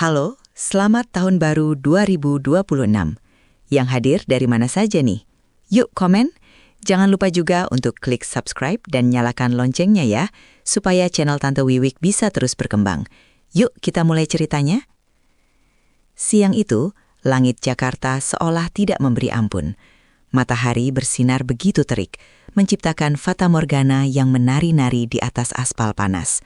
Halo, selamat tahun baru 2026. Yang hadir dari mana saja nih? Yuk komen. Jangan lupa juga untuk klik subscribe dan nyalakan loncengnya ya, supaya channel Tante Wiwik bisa terus berkembang. Yuk kita mulai ceritanya. Siang itu, langit Jakarta seolah tidak memberi ampun. Matahari bersinar begitu terik, menciptakan fatamorgana yang menari-nari di atas aspal panas.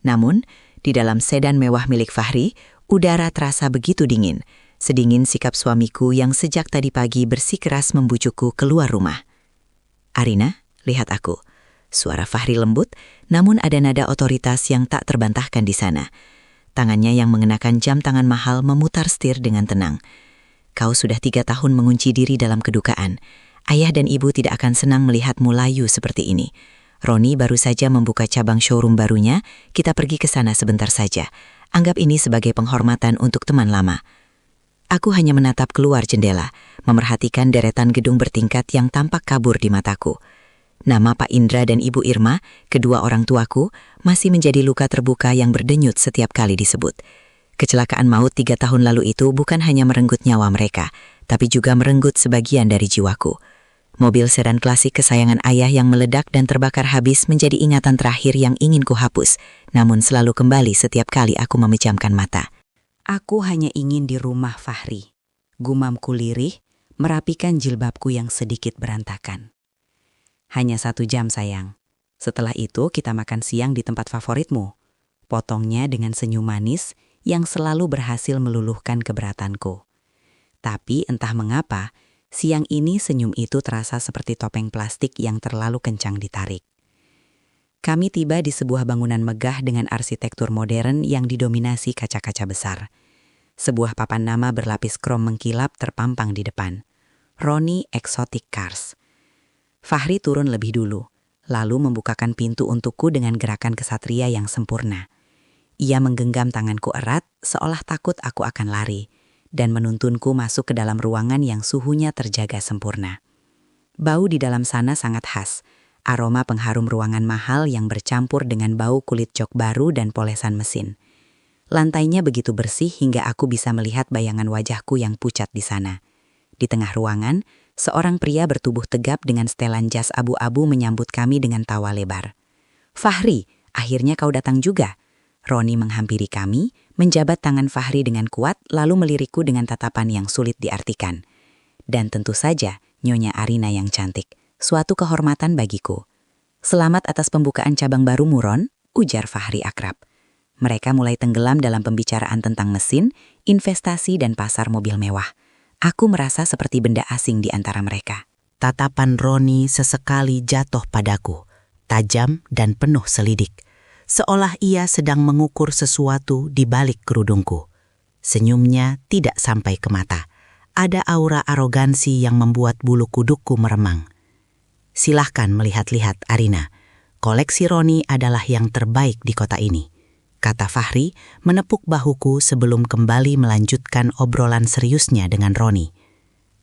Namun, di dalam sedan mewah milik Fahri, udara terasa begitu dingin. Sedingin sikap suamiku yang sejak tadi pagi bersikeras membujukku keluar rumah. "Arina, lihat aku." Suara Fahri lembut, namun ada nada otoritas yang tak terbantahkan di sana. Tangannya yang mengenakan jam tangan mahal memutar setir dengan tenang. "Kau sudah 3 tahun mengunci diri dalam kedukaan. Ayah dan ibu tidak akan senang melihatmu layu seperti ini. Roni baru saja membuka cabang showroom barunya, kita pergi ke sana sebentar saja. Anggap ini sebagai penghormatan untuk teman lama." Aku hanya menatap keluar jendela, memerhatikan deretan gedung bertingkat yang tampak kabur di mataku. Nama Pak Indra dan Ibu Irma, kedua orang tuaku, masih menjadi luka terbuka yang berdenyut setiap kali disebut. Kecelakaan maut 3 tahun lalu itu bukan hanya merenggut nyawa mereka, tapi juga merenggut sebagian dari jiwaku. Mobil sedan klasik kesayangan ayah yang meledak dan terbakar habis menjadi ingatan terakhir yang ingin kuhapus, namun selalu kembali setiap kali aku memejamkan mata. Aku hanya ingin di rumah Fahri. Gumamku lirih, merapikan jilbabku yang sedikit berantakan. "Hanya 1 jam sayang. Setelah itu kita makan siang di tempat favoritmu." Potongnya dengan senyum manis yang selalu berhasil meluluhkan keberatanku. Tapi entah mengapa, siang ini senyum itu terasa seperti topeng plastik yang terlalu kencang ditarik. Kami tiba di sebuah bangunan megah dengan arsitektur modern yang didominasi kaca-kaca besar. Sebuah papan nama berlapis krom mengkilap terpampang di depan. Roni Exotic Cars. Fahri turun lebih dulu, lalu membukakan pintu untukku dengan gerakan kesatria yang sempurna. Ia menggenggam tanganku erat, seolah takut aku akan lari, dan menuntunku masuk ke dalam ruangan yang suhunya terjaga sempurna. Bau di dalam sana sangat khas, aroma pengharum ruangan mahal yang bercampur dengan bau kulit jok baru dan polesan mesin. Lantainya begitu bersih hingga aku bisa melihat bayangan wajahku yang pucat di sana. Di tengah ruangan, seorang pria bertubuh tegap dengan setelan jas abu-abu menyambut kami dengan tawa lebar. "Fahri, akhirnya kau datang juga." Roni menghampiri kami, menjabat tangan Fahri dengan kuat, lalu melirikku dengan tatapan yang sulit diartikan. "Dan tentu saja, Nyonya Arina yang cantik. Suatu kehormatan bagiku." "Selamat atas pembukaan cabang baru Muron," ujar Fahri akrab. Mereka mulai tenggelam dalam pembicaraan tentang mesin, investasi dan pasar mobil mewah. Aku merasa seperti benda asing di antara mereka. Tatapan Roni sesekali jatuh padaku, tajam dan penuh selidik. Seolah ia sedang mengukur sesuatu di balik kerudungku. Senyumnya tidak sampai ke mata. Ada aura arogansi yang membuat bulu kudukku meremang. "Silahkan melihat-lihat, Arina. Koleksi Roni adalah yang terbaik di kota ini," kata Fahri menepuk bahuku sebelum kembali melanjutkan obrolan seriusnya dengan Roni.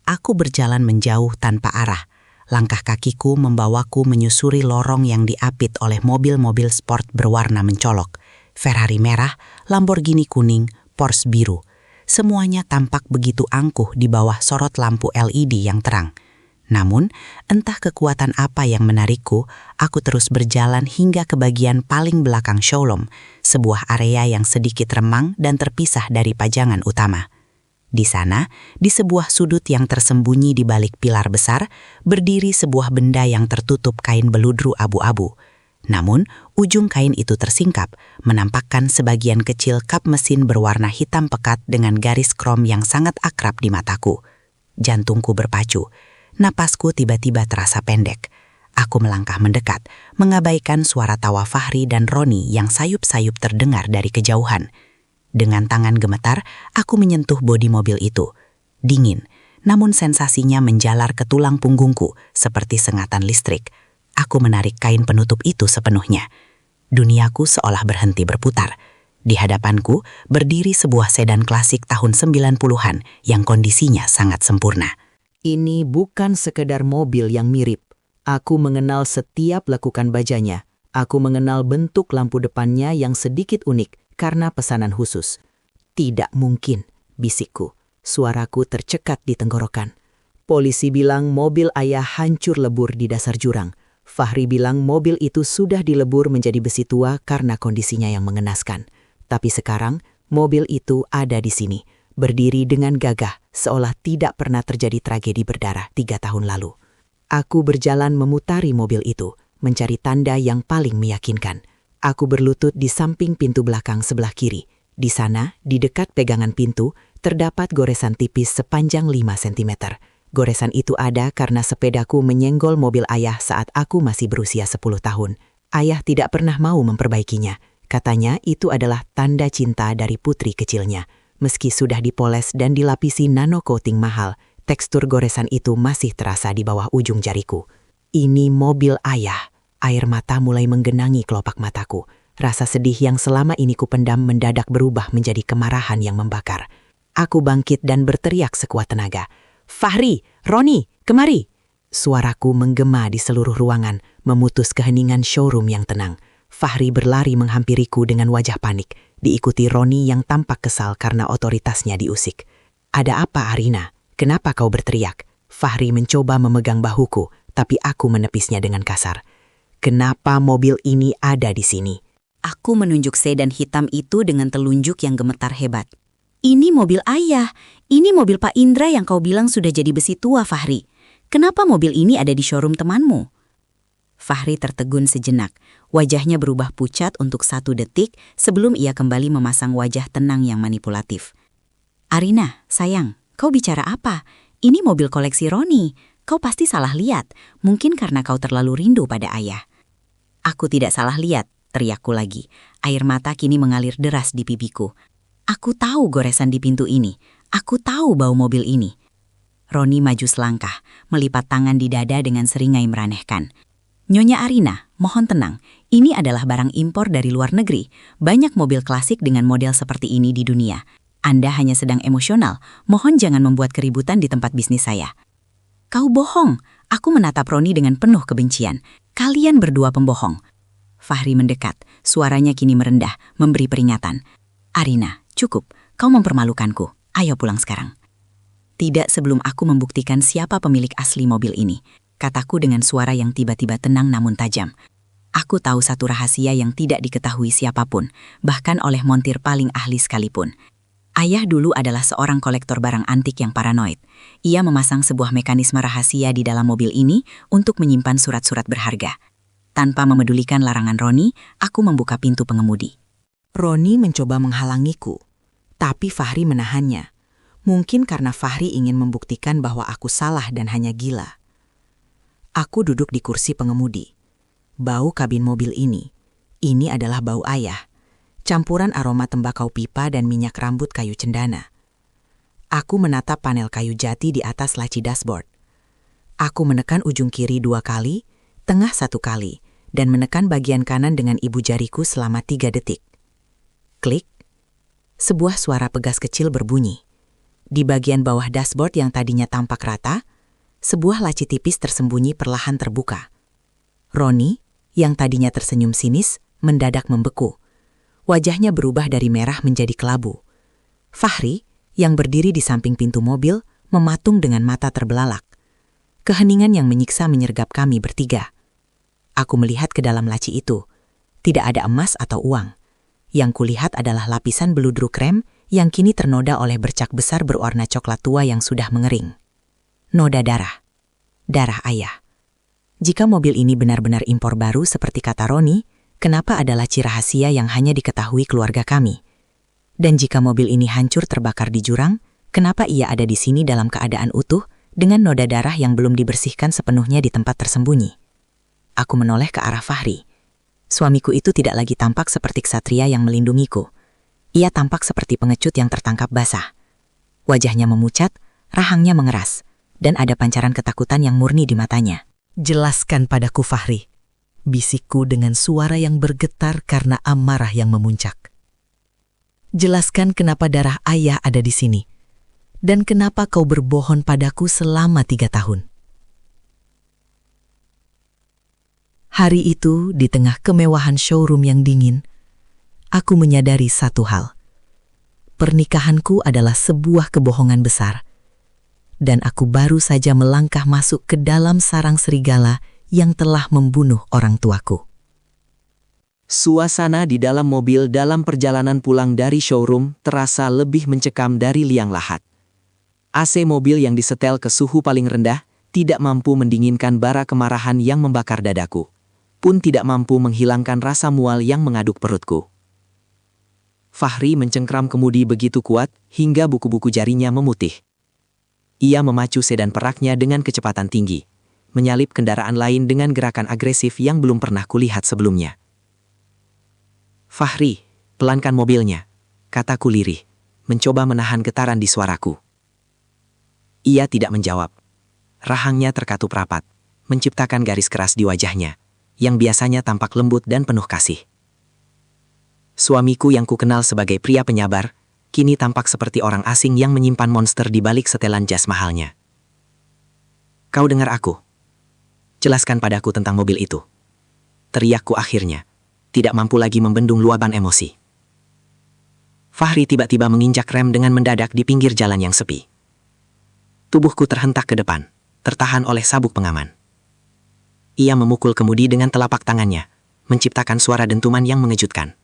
Aku berjalan menjauh tanpa arah. Langkah kakiku membawaku menyusuri lorong yang diapit oleh mobil-mobil sport berwarna mencolok. Ferrari merah, Lamborghini kuning, Porsche biru. Semuanya tampak begitu angkuh di bawah sorot lampu LED yang terang. Namun, entah kekuatan apa yang menarikku, aku terus berjalan hingga ke bagian paling belakang showroom, sebuah area yang sedikit remang dan terpisah dari pajangan utama. Di sana, di sebuah sudut yang tersembunyi di balik pilar besar, berdiri sebuah benda yang tertutup kain beludru abu-abu. Namun, ujung kain itu tersingkap, menampakkan sebagian kecil kap mesin berwarna hitam pekat dengan garis krom yang sangat akrab di mataku. Jantungku berpacu. Napasku tiba-tiba terasa pendek. Aku melangkah mendekat, mengabaikan suara tawa Fahri dan Roni yang sayup-sayup terdengar dari kejauhan. Dengan tangan gemetar, aku menyentuh bodi mobil itu. Dingin, namun sensasinya menjalar ke tulang punggungku seperti sengatan listrik. Aku menarik kain penutup itu sepenuhnya. Duniaku seolah berhenti berputar. Di hadapanku berdiri sebuah sedan klasik tahun 90-an yang kondisinya sangat sempurna. Ini bukan sekedar mobil yang mirip. Aku mengenal setiap lekukan bajanya. Aku mengenal bentuk lampu depannya yang sedikit unik karena pesanan khusus. Tidak mungkin, bisikku. Suaraku tercekat di tenggorokan. Polisi bilang mobil ayah hancur lebur di dasar jurang. Fahri bilang mobil itu sudah dilebur menjadi besi tua karena kondisinya yang mengenaskan. Tapi sekarang, mobil itu ada di sini, berdiri dengan gagah, seolah tidak pernah terjadi tragedi berdarah 3 tahun lalu. Aku berjalan memutari mobil itu, mencari tanda yang paling meyakinkan. Aku berlutut di samping pintu belakang sebelah kiri. Di sana, di dekat pegangan pintu, terdapat goresan tipis sepanjang 5 cm. Goresan itu ada karena sepedaku menyenggol mobil ayah saat aku masih berusia 10 tahun. Ayah tidak pernah mau memperbaikinya. Katanya itu adalah tanda cinta dari putri kecilnya. Meski sudah dipoles dan dilapisi nano coating mahal, tekstur goresan itu masih terasa di bawah ujung jariku. Ini mobil ayah. Air mata mulai menggenangi kelopak mataku. Rasa sedih yang selama ini kupendam mendadak berubah menjadi kemarahan yang membakar. Aku bangkit dan berteriak sekuat tenaga. "Fahri, Roni, kemari!" Suaraku menggema di seluruh ruangan, memutus keheningan showroom yang tenang. Fahri berlari menghampiriku dengan wajah panik, diikuti Roni yang tampak kesal karena otoritasnya diusik. "Ada apa, Arina? Kenapa kau berteriak?" Fahri mencoba memegang bahuku, tapi aku menepisnya dengan kasar. "Kenapa mobil ini ada di sini?" Aku menunjuk sedan hitam itu dengan telunjuk yang gemetar hebat. "Ini mobil ayah. Ini mobil Pak Indra yang kau bilang sudah jadi besi tua, Fahri. Kenapa mobil ini ada di showroom temanmu?" Fahri tertegun sejenak. Wajahnya berubah pucat untuk 1 detik sebelum ia kembali memasang wajah tenang yang manipulatif. "Arina, sayang, kau bicara apa? Ini mobil koleksi Roni. Kau pasti salah lihat. Mungkin karena kau terlalu rindu pada ayah." "Aku tidak salah lihat," teriakku lagi. Air mata kini mengalir deras di pipiku. "Aku tahu goresan di pintu ini. Aku tahu bau mobil ini." Roni maju selangkah, melipat tangan di dada dengan seringai meranehkan. "Nyonya Arina, mohon tenang. Ini adalah barang impor dari luar negeri. Banyak mobil klasik dengan model seperti ini di dunia. Anda hanya sedang emosional. Mohon jangan membuat keributan di tempat bisnis saya." "Kau bohong." Aku menatap Roni dengan penuh kebencian. "Kalian berdua pembohong." Fahri mendekat, suaranya kini merendah, memberi peringatan. "Arina, cukup, kau mempermalukanku. Ayo pulang sekarang." "Tidak sebelum aku membuktikan siapa pemilik asli mobil ini," kataku dengan suara yang tiba-tiba tenang namun tajam. "Aku tahu satu rahasia yang tidak diketahui siapapun, bahkan oleh montir paling ahli sekalipun. Ayah dulu adalah seorang kolektor barang antik yang paranoid. Ia memasang sebuah mekanisme rahasia di dalam mobil ini untuk menyimpan surat-surat berharga. Tanpa memedulikan larangan Roni, aku membuka pintu pengemudi." Roni mencoba menghalangiku, tapi Fahri menahannya. Mungkin karena Fahri ingin membuktikan bahwa aku salah dan hanya gila. Aku duduk di kursi pengemudi. Bau kabin mobil ini adalah bau ayah. Campuran aroma tembakau pipa dan minyak rambut kayu cendana. Aku menatap panel kayu jati di atas laci dashboard. Aku menekan ujung kiri 2 kali, tengah 1 kali, dan menekan bagian kanan dengan ibu jariku selama 3 detik. Klik. Sebuah suara pegas kecil berbunyi. Di bagian bawah dashboard yang tadinya tampak rata, sebuah laci tipis tersembunyi perlahan terbuka. Roni, yang tadinya tersenyum sinis, mendadak membeku. Wajahnya berubah dari merah menjadi kelabu. Fahri, yang berdiri di samping pintu mobil, mematung dengan mata terbelalak. Keheningan yang menyiksa menyergap kami bertiga. Aku melihat ke dalam laci itu. Tidak ada emas atau uang. Yang kulihat adalah lapisan beludru krem yang kini ternoda oleh bercak besar berwarna coklat tua yang sudah mengering. Noda darah. Darah ayah. Jika mobil ini benar-benar impor baru seperti kata Roni, kenapa ada laci rahasia yang hanya diketahui keluarga kami? Dan jika mobil ini hancur terbakar di jurang, kenapa ia ada di sini dalam keadaan utuh dengan noda darah yang belum dibersihkan sepenuhnya di tempat tersembunyi? Aku menoleh ke arah Fahri. Suamiku itu tidak lagi tampak seperti ksatria yang melindungiku. Ia tampak seperti pengecut yang tertangkap basah. Wajahnya memucat, rahangnya mengeras, dan ada pancaran ketakutan yang murni di matanya. "Jelaskan padaku, Fahri," bisikku dengan suara yang bergetar karena amarah yang memuncak. "Jelaskan kenapa darah ayah ada di sini, dan kenapa kau berbohong padaku selama 3 tahun. Hari itu, di tengah kemewahan showroom yang dingin, aku menyadari satu hal. pernikahanku adalah sebuah kebohongan besar. Dan aku baru saja melangkah masuk ke dalam sarang serigala yang telah membunuh orang tuaku. Suasana di dalam mobil dalam perjalanan pulang dari showroom terasa lebih mencekam dari liang lahat. AC mobil yang disetel ke suhu paling rendah tidak mampu mendinginkan bara kemarahan yang membakar dadaku, pun tidak mampu menghilangkan rasa mual yang mengaduk perutku. Fahri mencengkram kemudi begitu kuat hingga buku-buku jarinya memutih. Ia memacu sedan peraknya dengan kecepatan tinggi, menyalip kendaraan lain dengan gerakan agresif yang belum pernah kulihat sebelumnya. "Fahri, pelankan mobilnya," kataku lirih, mencoba menahan getaran di suaraku. Ia tidak menjawab. Rahangnya terkatup rapat, menciptakan garis keras di wajahnya, yang biasanya tampak lembut dan penuh kasih. Suamiku yang kukenal sebagai pria penyabar, kini tampak seperti orang asing yang menyimpan monster di balik setelan jas mahalnya. "Kau dengar aku? Jelaskan padaku tentang mobil itu," teriakku akhirnya, tidak mampu lagi membendung luapan emosi. Fahri tiba-tiba menginjak rem dengan mendadak di pinggir jalan yang sepi. Tubuhku terhentak ke depan, tertahan oleh sabuk pengaman. Ia memukul kemudi dengan telapak tangannya, menciptakan suara dentuman yang mengejutkan.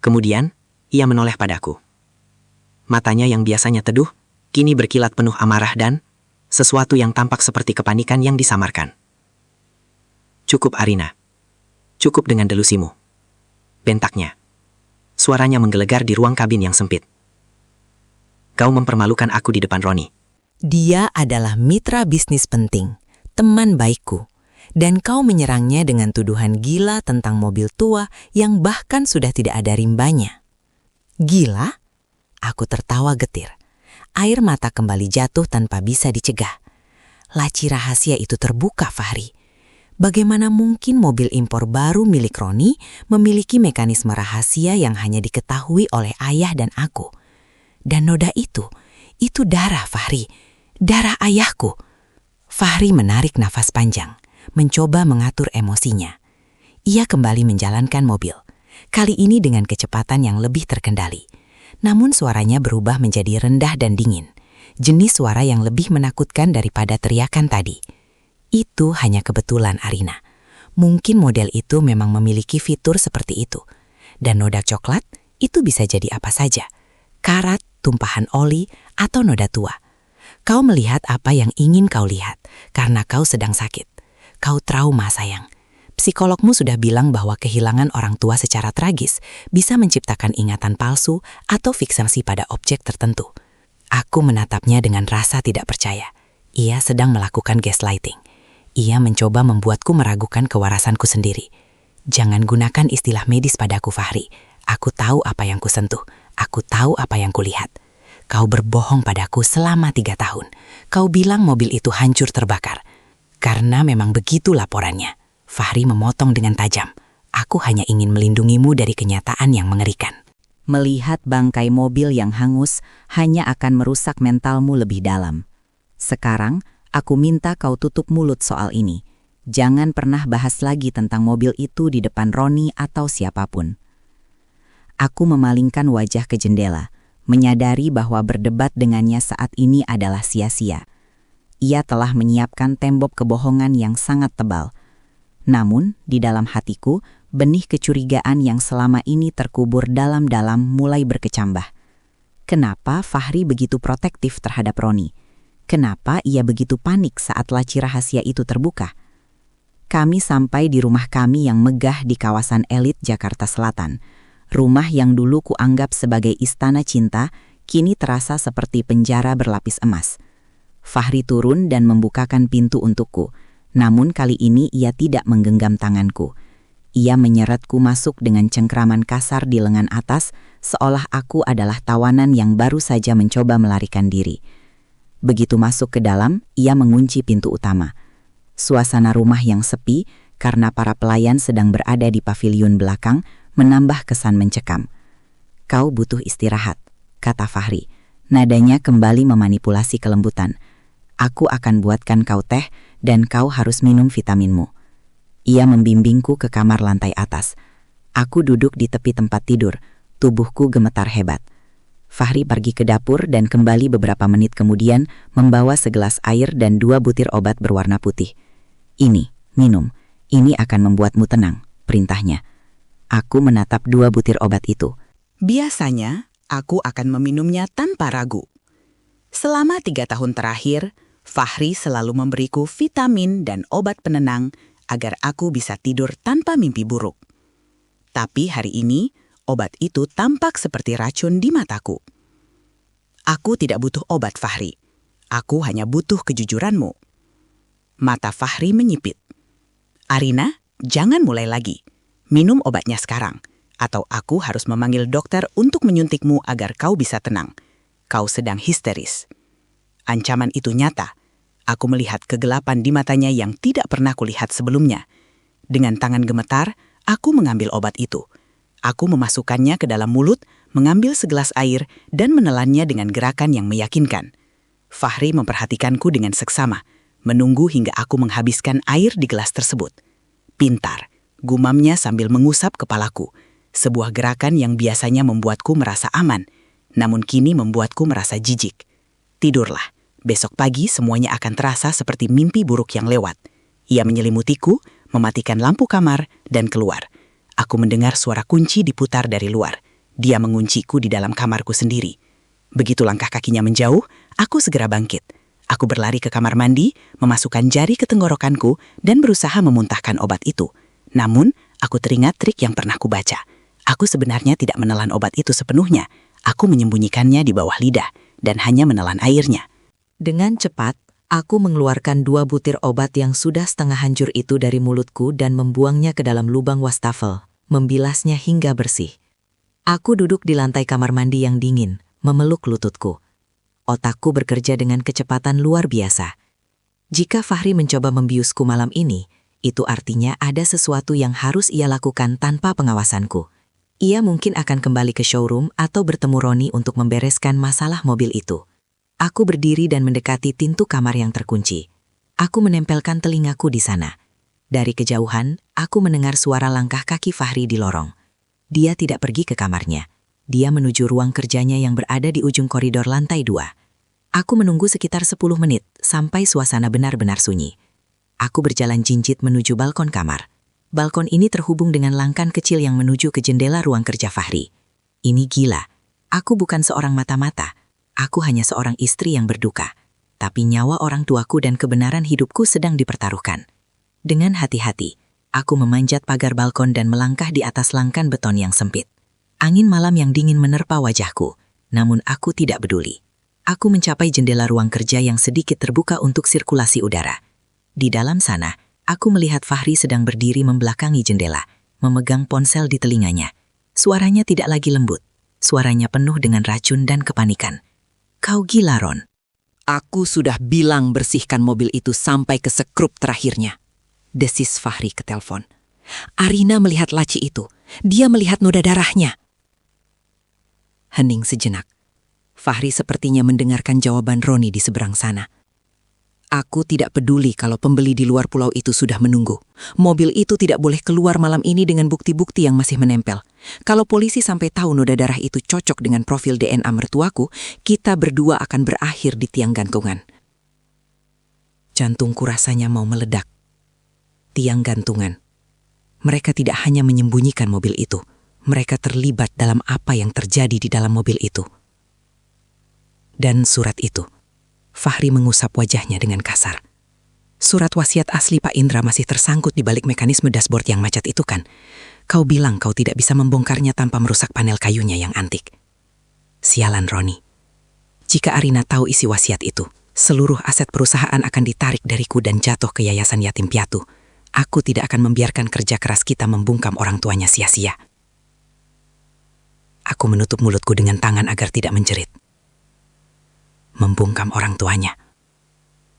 Kemudian, ia menoleh padaku. Matanya yang biasanya teduh, kini berkilat penuh amarah dan sesuatu yang tampak seperti kepanikan yang disamarkan. "Cukup, Arina. Cukup dengan delusimu," bentaknya. Suaranya menggelegar di ruang kabin yang sempit. "Kau mempermalukan aku di depan Roni." Dia adalah mitra bisnis penting, teman baikku. Dan kau menyerangnya dengan tuduhan gila tentang mobil tua yang bahkan sudah tidak ada rimbanya. Gila? Aku tertawa getir. Air mata kembali jatuh tanpa bisa dicegah. Laci rahasia itu terbuka, Fahri. Bagaimana mungkin mobil impor baru milik Roni memiliki mekanisme rahasia yang hanya diketahui oleh ayah dan aku? Dan noda itu darah, Fahri. Darah ayahku. Fahri menarik nafas panjang, mencoba mengatur emosinya. Ia kembali menjalankan mobil, kali ini dengan kecepatan yang lebih terkendali. Namun suaranya berubah menjadi rendah dan dingin, jenis suara yang lebih menakutkan daripada teriakan tadi. Itu hanya kebetulan, Arina. Mungkin model itu memang memiliki fitur seperti itu. Dan noda coklat itu bisa jadi apa saja. Karat, tumpahan oli, atau noda tua. Kau melihat apa yang ingin kau lihat, karena kau sedang sakit. Kau trauma, sayang. Psikologmu sudah bilang bahwa kehilangan orang tua secara tragis bisa menciptakan ingatan palsu atau fiksasi pada objek tertentu. Aku menatapnya dengan rasa tidak percaya. Ia sedang melakukan gaslighting. Ia mencoba membuatku meragukan kewarasanku sendiri. Jangan gunakan istilah medis padaku, Fahri. Aku tahu apa yang kusentuh. Aku tahu apa yang kulihat. Kau berbohong padaku selama 3 tahun. Kau bilang mobil itu hancur terbakar. Karena memang begitu laporannya. Fahri memotong dengan tajam. Aku hanya ingin melindungimu dari kenyataan yang mengerikan. Melihat bangkai mobil yang hangus hanya akan merusak mentalmu lebih dalam. Sekarang, aku minta kau tutup mulut soal ini. Jangan pernah bahas lagi tentang mobil itu di depan Roni atau siapapun. Aku memalingkan wajah ke jendela, menyadari bahwa berdebat dengannya saat ini adalah sia-sia. Ia telah menyiapkan tembok kebohongan yang sangat tebal. Namun, di dalam hatiku, benih kecurigaan yang selama ini terkubur dalam-dalam mulai berkecambah. Kenapa Fahri begitu protektif terhadap Roni? Kenapa ia begitu panik saat laci rahasia itu terbuka? Kami sampai di rumah kami yang megah di kawasan elit Jakarta Selatan. Rumah yang dulu kuanggap sebagai istana cinta, kini terasa seperti penjara berlapis emas. Fahri turun dan membukakan pintu untukku. Namun kali ini ia tidak menggenggam tanganku. Ia menyeretku masuk dengan cengkraman kasar di lengan atas, seolah aku adalah tawanan yang baru saja mencoba melarikan diri. Begitu masuk ke dalam, ia mengunci pintu utama. Suasana rumah yang sepi, karena para pelayan sedang berada di paviliun belakang, menambah kesan mencekam. "Kau butuh istirahat," kata Fahri. Nadanya kembali memanipulasi kelembutan. "Aku akan buatkan kau teh, dan kau harus minum vitaminmu." Ia membimbingku ke kamar lantai atas. Aku duduk di tepi tempat tidur, tubuhku gemetar hebat. Fahri pergi ke dapur dan kembali beberapa menit kemudian membawa segelas air dan 2 butir obat berwarna putih. "Ini, minum. Ini akan membuatmu tenang," perintahnya. Aku menatap 2 butir obat itu. Biasanya, aku akan meminumnya tanpa ragu. Selama 3 tahun terakhir, Fahri selalu memberiku vitamin dan obat penenang agar aku bisa tidur tanpa mimpi buruk. Tapi hari ini, obat itu tampak seperti racun di mataku. Aku tidak butuh obat, Fahri. Aku hanya butuh kejujuranmu. Mata Fahri menyipit. "Arina, jangan mulai lagi. Minum obatnya sekarang. Atau aku harus memanggil dokter untuk menyuntikmu agar kau bisa tenang. Kau sedang histeris." Ancaman itu nyata. Aku melihat kegelapan di matanya yang tidak pernah kulihat sebelumnya. Dengan tangan gemetar, aku mengambil obat itu. Aku memasukkannya ke dalam mulut, mengambil segelas air, dan menelannya dengan gerakan yang meyakinkan. Fahri memperhatikanku dengan seksama, menunggu hingga aku menghabiskan air di gelas tersebut. "Pintar," gumamnya sambil mengusap kepalaku. Sebuah gerakan yang biasanya membuatku merasa aman, namun kini membuatku merasa jijik. "Tidurlah. Besok pagi semuanya akan terasa seperti mimpi buruk yang lewat." Ia menyelimutiku, mematikan lampu kamar, dan keluar. Aku mendengar suara kunci diputar dari luar. Dia mengunciku di dalam kamarku sendiri. Begitu langkah kakinya menjauh, aku segera bangkit. Aku berlari ke kamar mandi, memasukkan jari ke tenggorokanku, dan berusaha memuntahkan obat itu. Namun, aku teringat trik yang pernah kubaca. Aku sebenarnya tidak menelan obat itu sepenuhnya. Aku menyembunyikannya di bawah lidah, dan hanya menelan airnya. Dengan cepat, aku mengeluarkan 2 butir obat yang sudah setengah hancur itu dari mulutku dan membuangnya ke dalam lubang wastafel, membilasnya hingga bersih. Aku duduk di lantai kamar mandi yang dingin, memeluk lututku. Otakku bekerja dengan kecepatan luar biasa. Jika Fahri mencoba membiusku malam ini, itu artinya ada sesuatu yang harus ia lakukan tanpa pengawasanku. Ia mungkin akan kembali ke showroom atau bertemu Roni untuk membereskan masalah mobil itu. Aku berdiri dan mendekati pintu kamar yang terkunci. Aku menempelkan telingaku di sana. Dari kejauhan, aku mendengar suara langkah kaki Fahri di lorong. Dia tidak pergi ke kamarnya. Dia menuju ruang kerjanya yang berada di ujung koridor lantai 2. Aku menunggu sekitar 10 menit sampai suasana benar-benar sunyi. Aku berjalan jinjit menuju balkon kamar. Balkon ini terhubung dengan langkan kecil yang menuju ke jendela ruang kerja Fahri. Ini gila. Aku bukan seorang mata-mata. Aku hanya seorang istri yang berduka. Tapi nyawa orang tuaku dan kebenaran hidupku sedang dipertaruhkan. Dengan hati-hati, aku memanjat pagar balkon dan melangkah di atas langkan beton yang sempit. Angin malam yang dingin menerpa wajahku, namun aku tidak peduli. Aku mencapai jendela ruang kerja yang sedikit terbuka untuk sirkulasi udara. Di dalam sana, aku melihat Fahri sedang berdiri membelakangi jendela, memegang ponsel di telinganya. Suaranya tidak lagi lembut. Suaranya penuh dengan racun dan kepanikan. "Kau gila, Ron." "Aku sudah bilang bersihkan mobil itu sampai ke sekrup terakhirnya," desis Fahri ke telepon. "Arina melihat laci itu. Dia melihat noda darahnya." Hening sejenak. Fahri sepertinya mendengarkan jawaban Roni di seberang sana. "Aku tidak peduli kalau pembeli di luar pulau itu sudah menunggu. Mobil itu tidak boleh keluar malam ini dengan bukti-bukti yang masih menempel. Kalau polisi sampai tahu noda darah itu cocok dengan profil DNA mertuaku, kita berdua akan berakhir di tiang gantungan." Jantungku rasanya mau meledak. Tiang gantungan. Mereka tidak hanya menyembunyikan mobil itu. Mereka terlibat dalam apa yang terjadi di dalam mobil itu. Dan surat itu. Fahri mengusap wajahnya dengan kasar. "Surat wasiat asli Pak Indra masih tersangkut di balik mekanisme dashboard yang macet itu kan? Kau bilang kau tidak bisa membongkarnya tanpa merusak panel kayunya yang antik." Sialan Roni. Jika Arina tahu isi wasiat itu, seluruh aset perusahaan akan ditarik dariku dan jatuh ke yayasan yatim piatu. Aku tidak akan membiarkan kerja keras kita membungkam orang tuanya sia-sia. Aku menutup mulutku dengan tangan agar tidak menjerit. Membungkam orang tuanya.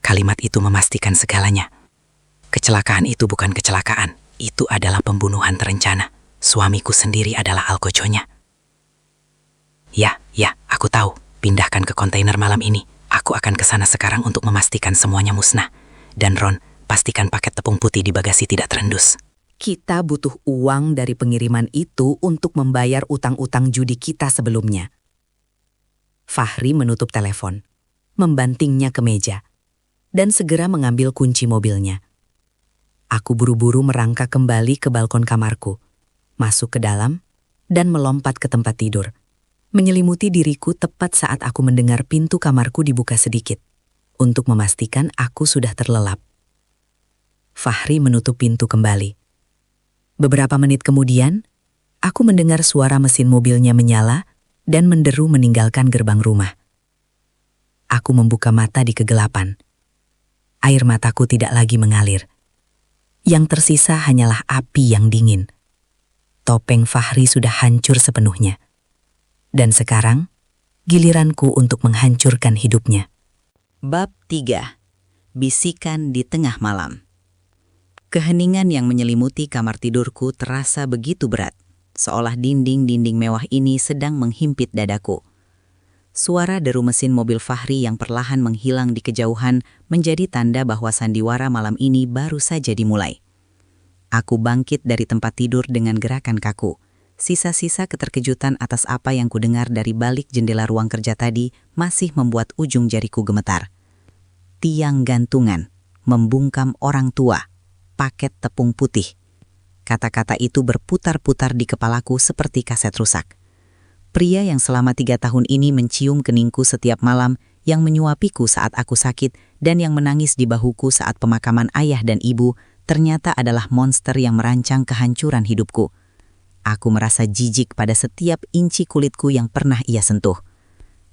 Kalimat itu memastikan segalanya. Kecelakaan itu bukan kecelakaan. Itu adalah pembunuhan terencana. Suamiku sendiri adalah algojonya. Ya, aku tahu. Pindahkan ke kontainer malam ini. Aku akan ke sana sekarang untuk memastikan semuanya musnah. Dan Ron, pastikan paket tepung putih di bagasi tidak terendus. Kita butuh uang dari pengiriman itu untuk membayar utang-utang judi kita sebelumnya. Fahri menutup telepon, membantingnya ke meja, dan segera mengambil kunci mobilnya. Aku buru-buru merangkak kembali ke balkon kamarku, masuk ke dalam, dan melompat ke tempat tidur, menyelimuti diriku tepat saat aku mendengar pintu kamarku dibuka sedikit, untuk memastikan aku sudah terlelap. Fahri menutup pintu kembali. Beberapa menit kemudian, aku mendengar suara mesin mobilnya menyala dan menderu meninggalkan gerbang rumah. Aku membuka mata di kegelapan. Air mataku tidak lagi mengalir. Yang tersisa hanyalah api yang dingin. Topeng Fahri sudah hancur sepenuhnya. Dan sekarang, giliranku untuk menghancurkan hidupnya. Bab 3. Bisikan di tengah malam. Keheningan yang menyelimuti kamar tidurku terasa begitu berat, seolah dinding-dinding mewah ini sedang menghimpit dadaku. Suara deru mesin mobil Fahri yang perlahan menghilang di kejauhan menjadi tanda bahwa sandiwara malam ini baru saja dimulai. Aku bangkit dari tempat tidur dengan gerakan kaku. Sisa-sisa keterkejutan atas apa yang kudengar dari balik jendela ruang kerja tadi masih membuat ujung jariku gemetar. Tiang gantungan, membungkam orang tua, paket tepung putih. Kata-kata itu berputar-putar di kepalaku seperti kaset rusak. Pria yang selama 3 tahun ini mencium keningku setiap malam, yang menyuapiku saat aku sakit, dan yang menangis di bahuku saat pemakaman ayah dan ibu, ternyata adalah monster yang merancang kehancuran hidupku. Aku merasa jijik pada setiap inci kulitku yang pernah ia sentuh.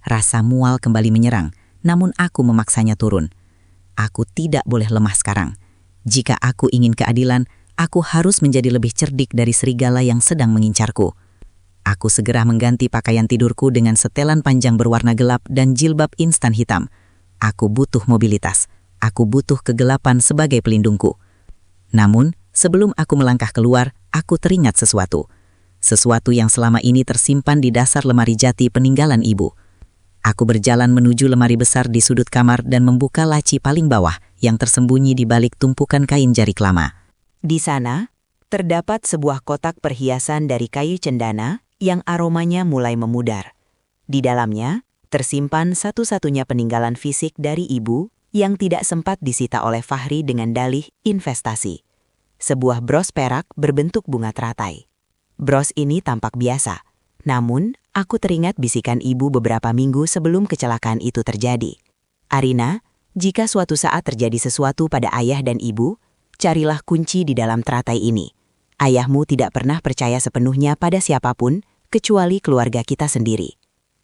Rasa mual kembali menyerang, namun aku memaksanya turun. Aku tidak boleh lemah sekarang. Jika aku ingin keadilan, aku harus menjadi lebih cerdik dari serigala yang sedang mengincarku. Aku segera mengganti pakaian tidurku dengan setelan panjang berwarna gelap dan jilbab instan hitam. Aku butuh mobilitas. Aku butuh kegelapan sebagai pelindungku. Namun, sebelum aku melangkah keluar, aku teringat sesuatu. Sesuatu yang selama ini tersimpan di dasar lemari jati peninggalan ibu. Aku berjalan menuju lemari besar di sudut kamar dan membuka laci paling bawah yang tersembunyi di balik tumpukan kain jarik lama. Di sana, terdapat sebuah kotak perhiasan dari kayu cendana yang aromanya mulai memudar. Di dalamnya, tersimpan satu-satunya peninggalan fisik dari ibu yang tidak sempat disita oleh Fahri dengan dalih investasi. Sebuah bros perak berbentuk bunga teratai. Bros ini tampak biasa, namun aku teringat bisikan ibu beberapa minggu sebelum kecelakaan itu terjadi. Arina, jika suatu saat terjadi sesuatu pada ayah dan ibu, carilah kunci di dalam teratai ini. Ayahmu tidak pernah percaya sepenuhnya pada siapapun, kecuali keluarga kita sendiri.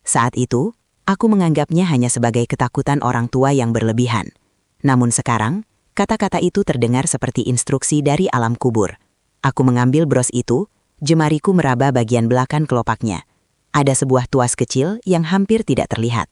Saat itu, aku menganggapnya hanya sebagai ketakutan orang tua yang berlebihan. Namun sekarang, kata-kata itu terdengar seperti instruksi dari alam kubur. Aku mengambil bros itu, jemariku meraba bagian belakang kelopaknya. Ada sebuah tuas kecil yang hampir tidak terlihat.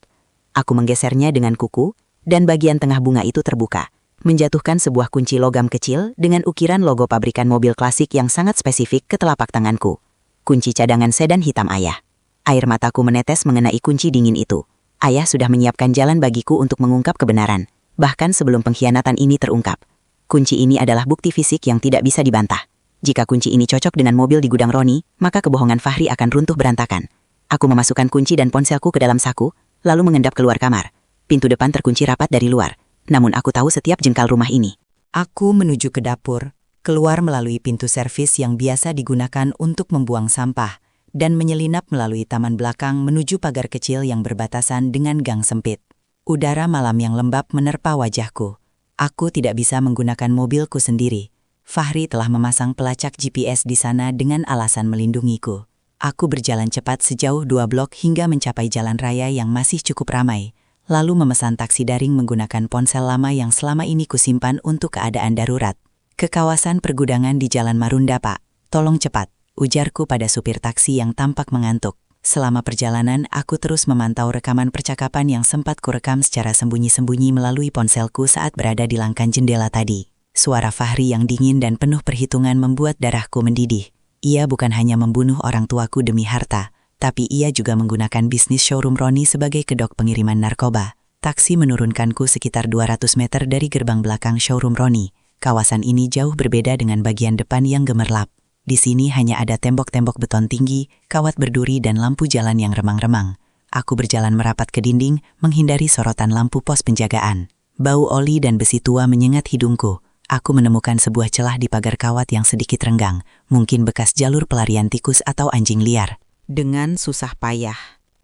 Aku menggesernya dengan kuku, dan bagian tengah bunga itu terbuka, menjatuhkan sebuah kunci logam kecil dengan ukiran logo pabrikan mobil klasik yang sangat spesifik ke telapak tanganku. Kunci cadangan sedan hitam ayah. Air mataku menetes mengenai kunci dingin itu. Ayah sudah menyiapkan jalan bagiku untuk mengungkap kebenaran, bahkan sebelum pengkhianatan ini terungkap. Kunci ini adalah bukti fisik yang tidak bisa dibantah. Jika kunci ini cocok dengan mobil di gudang Roni, maka kebohongan Fahri akan runtuh berantakan. Aku memasukkan kunci dan ponselku ke dalam saku, lalu mengendap keluar kamar. Pintu depan terkunci rapat dari luar, namun aku tahu setiap jengkal rumah ini. Aku menuju ke dapur, keluar melalui pintu servis yang biasa digunakan untuk membuang sampah, dan menyelinap melalui taman belakang menuju pagar kecil yang berbatasan dengan gang sempit. Udara malam yang lembab menerpa wajahku. Aku tidak bisa menggunakan mobilku sendiri. Fahri telah memasang pelacak GPS di sana dengan alasan melindungiku. Aku berjalan cepat sejauh 2 blok hingga mencapai jalan raya yang masih cukup ramai, lalu memesan taksi daring menggunakan ponsel lama yang selama ini kusimpan untuk keadaan darurat. Ke kawasan pergudangan di Jalan Marunda, Pak. Tolong cepat, ujarku pada supir taksi yang tampak mengantuk. Selama perjalanan, aku terus memantau rekaman percakapan yang sempat kurekam secara sembunyi-sembunyi melalui ponselku saat berada di langkan jendela tadi. Suara Fahri yang dingin dan penuh perhitungan membuat darahku mendidih. Ia bukan hanya membunuh orang tuaku demi harta, tapi ia juga menggunakan bisnis showroom Roni sebagai kedok pengiriman narkoba. Taksi menurunkanku sekitar 200 meter dari gerbang belakang showroom Roni. Kawasan ini jauh berbeda dengan bagian depan yang gemerlap. Di sini hanya ada tembok-tembok beton tinggi, kawat berduri dan lampu jalan yang remang-remang. Aku berjalan merapat ke dinding, menghindari sorotan lampu pos penjagaan. Bau oli dan besi tua menyengat hidungku. Aku menemukan sebuah celah di pagar kawat yang sedikit renggang, mungkin bekas jalur pelarian tikus atau anjing liar. Dengan susah payah,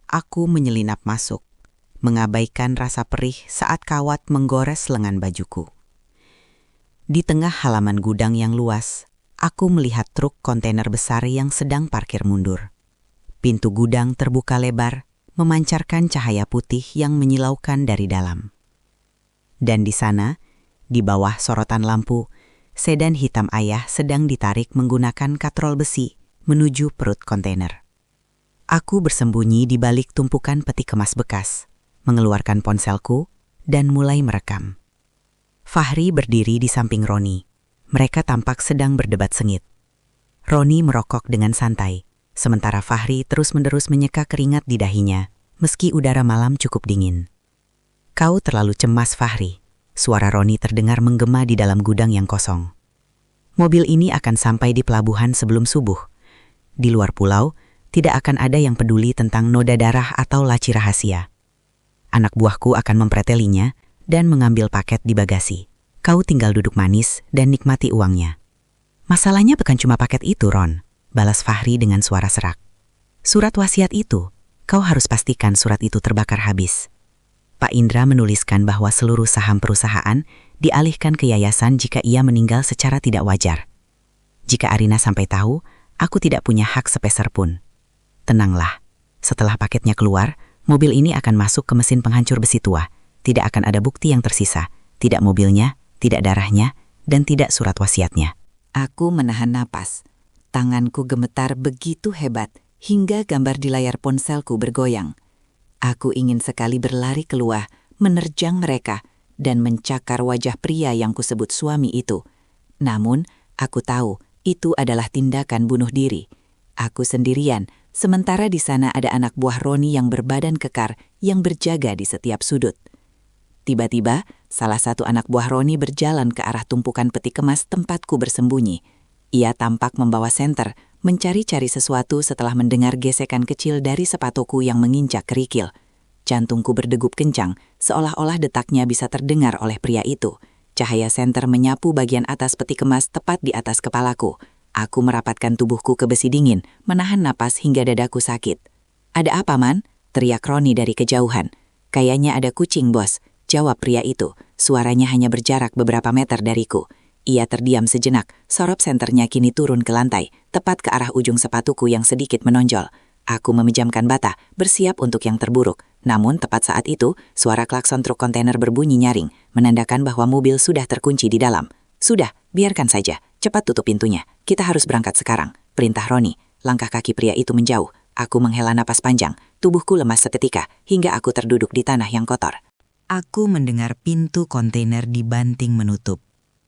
aku menyelinap masuk, mengabaikan rasa perih saat kawat menggores lengan bajuku. Di tengah halaman gudang yang luas, aku melihat truk kontainer besar yang sedang parkir mundur. Pintu gudang terbuka lebar, memancarkan cahaya putih yang menyilaukan dari dalam. Dan di sana, di bawah sorotan lampu, sedan hitam ayah sedang ditarik menggunakan katrol besi menuju perut kontainer. Aku bersembunyi di balik tumpukan peti kemas bekas, mengeluarkan ponselku, dan mulai merekam. Fahri berdiri di samping Roni. Mereka tampak sedang berdebat sengit. Roni merokok dengan santai, sementara Fahri terus-menerus menyeka keringat di dahinya, meski udara malam cukup dingin. "Kau terlalu cemas, Fahri," suara Roni terdengar menggema di dalam gudang yang kosong. "Mobil ini akan sampai di pelabuhan sebelum subuh. Di luar pulau, tidak akan ada yang peduli tentang noda darah atau laci rahasia. Anak buahku akan mempretelinya dan mengambil paket di bagasi. Kau tinggal duduk manis dan nikmati uangnya." "Masalahnya bukan cuma paket itu, Ron," balas Fahri dengan suara serak. "Surat wasiat itu, kau harus pastikan surat itu terbakar habis. Pak Indra menuliskan bahwa seluruh saham perusahaan dialihkan ke yayasan jika ia meninggal secara tidak wajar. Jika Arina sampai tahu, aku tidak punya hak sepeser pun. Tenanglah, setelah paketnya keluar, mobil ini akan masuk ke mesin penghancur besi tua. Tidak akan ada bukti yang tersisa, tidak mobilnya, tidak darahnya, dan tidak surat wasiatnya." Aku menahan napas. Tanganku gemetar begitu hebat hingga gambar di layar ponselku bergoyang. Aku ingin sekali berlari keluar, menerjang mereka, dan mencakar wajah pria yang kusebut suami itu. Namun, aku tahu itu adalah tindakan bunuh diri. Aku sendirian, sementara di sana ada anak buah Roni yang berbadan kekar yang berjaga di setiap sudut. Tiba-tiba, salah satu anak buah Roni berjalan ke arah tumpukan peti kemas tempatku bersembunyi. Ia tampak membawa senter, mencari-cari sesuatu setelah mendengar gesekan kecil dari sepatuku yang menginjak kerikil. Jantungku berdegup kencang, seolah-olah detaknya bisa terdengar oleh pria itu. Cahaya senter menyapu bagian atas peti kemas tepat di atas kepalaku. Aku merapatkan tubuhku ke besi dingin, menahan napas hingga dadaku sakit. "Ada apa, Man?" teriak Roni dari kejauhan. "Kayaknya ada kucing, Bos," jawab pria itu. Suaranya hanya berjarak beberapa meter dariku. Ia terdiam sejenak, sorop senternya kini turun ke lantai, tepat ke arah ujung sepatuku yang sedikit menonjol. Aku memejamkan mata, bersiap untuk yang terburuk. Namun tepat saat itu, suara klakson truk kontainer berbunyi nyaring, menandakan bahwa mobil sudah terkunci di dalam. "Sudah, biarkan saja. Cepat tutup pintunya. Kita harus berangkat sekarang," perintah Roni. Langkah kaki pria itu menjauh. Aku menghela napas panjang. Tubuhku lemas seketika, hingga aku terduduk di tanah yang kotor. Aku mendengar pintu kontainer dibanting menutup.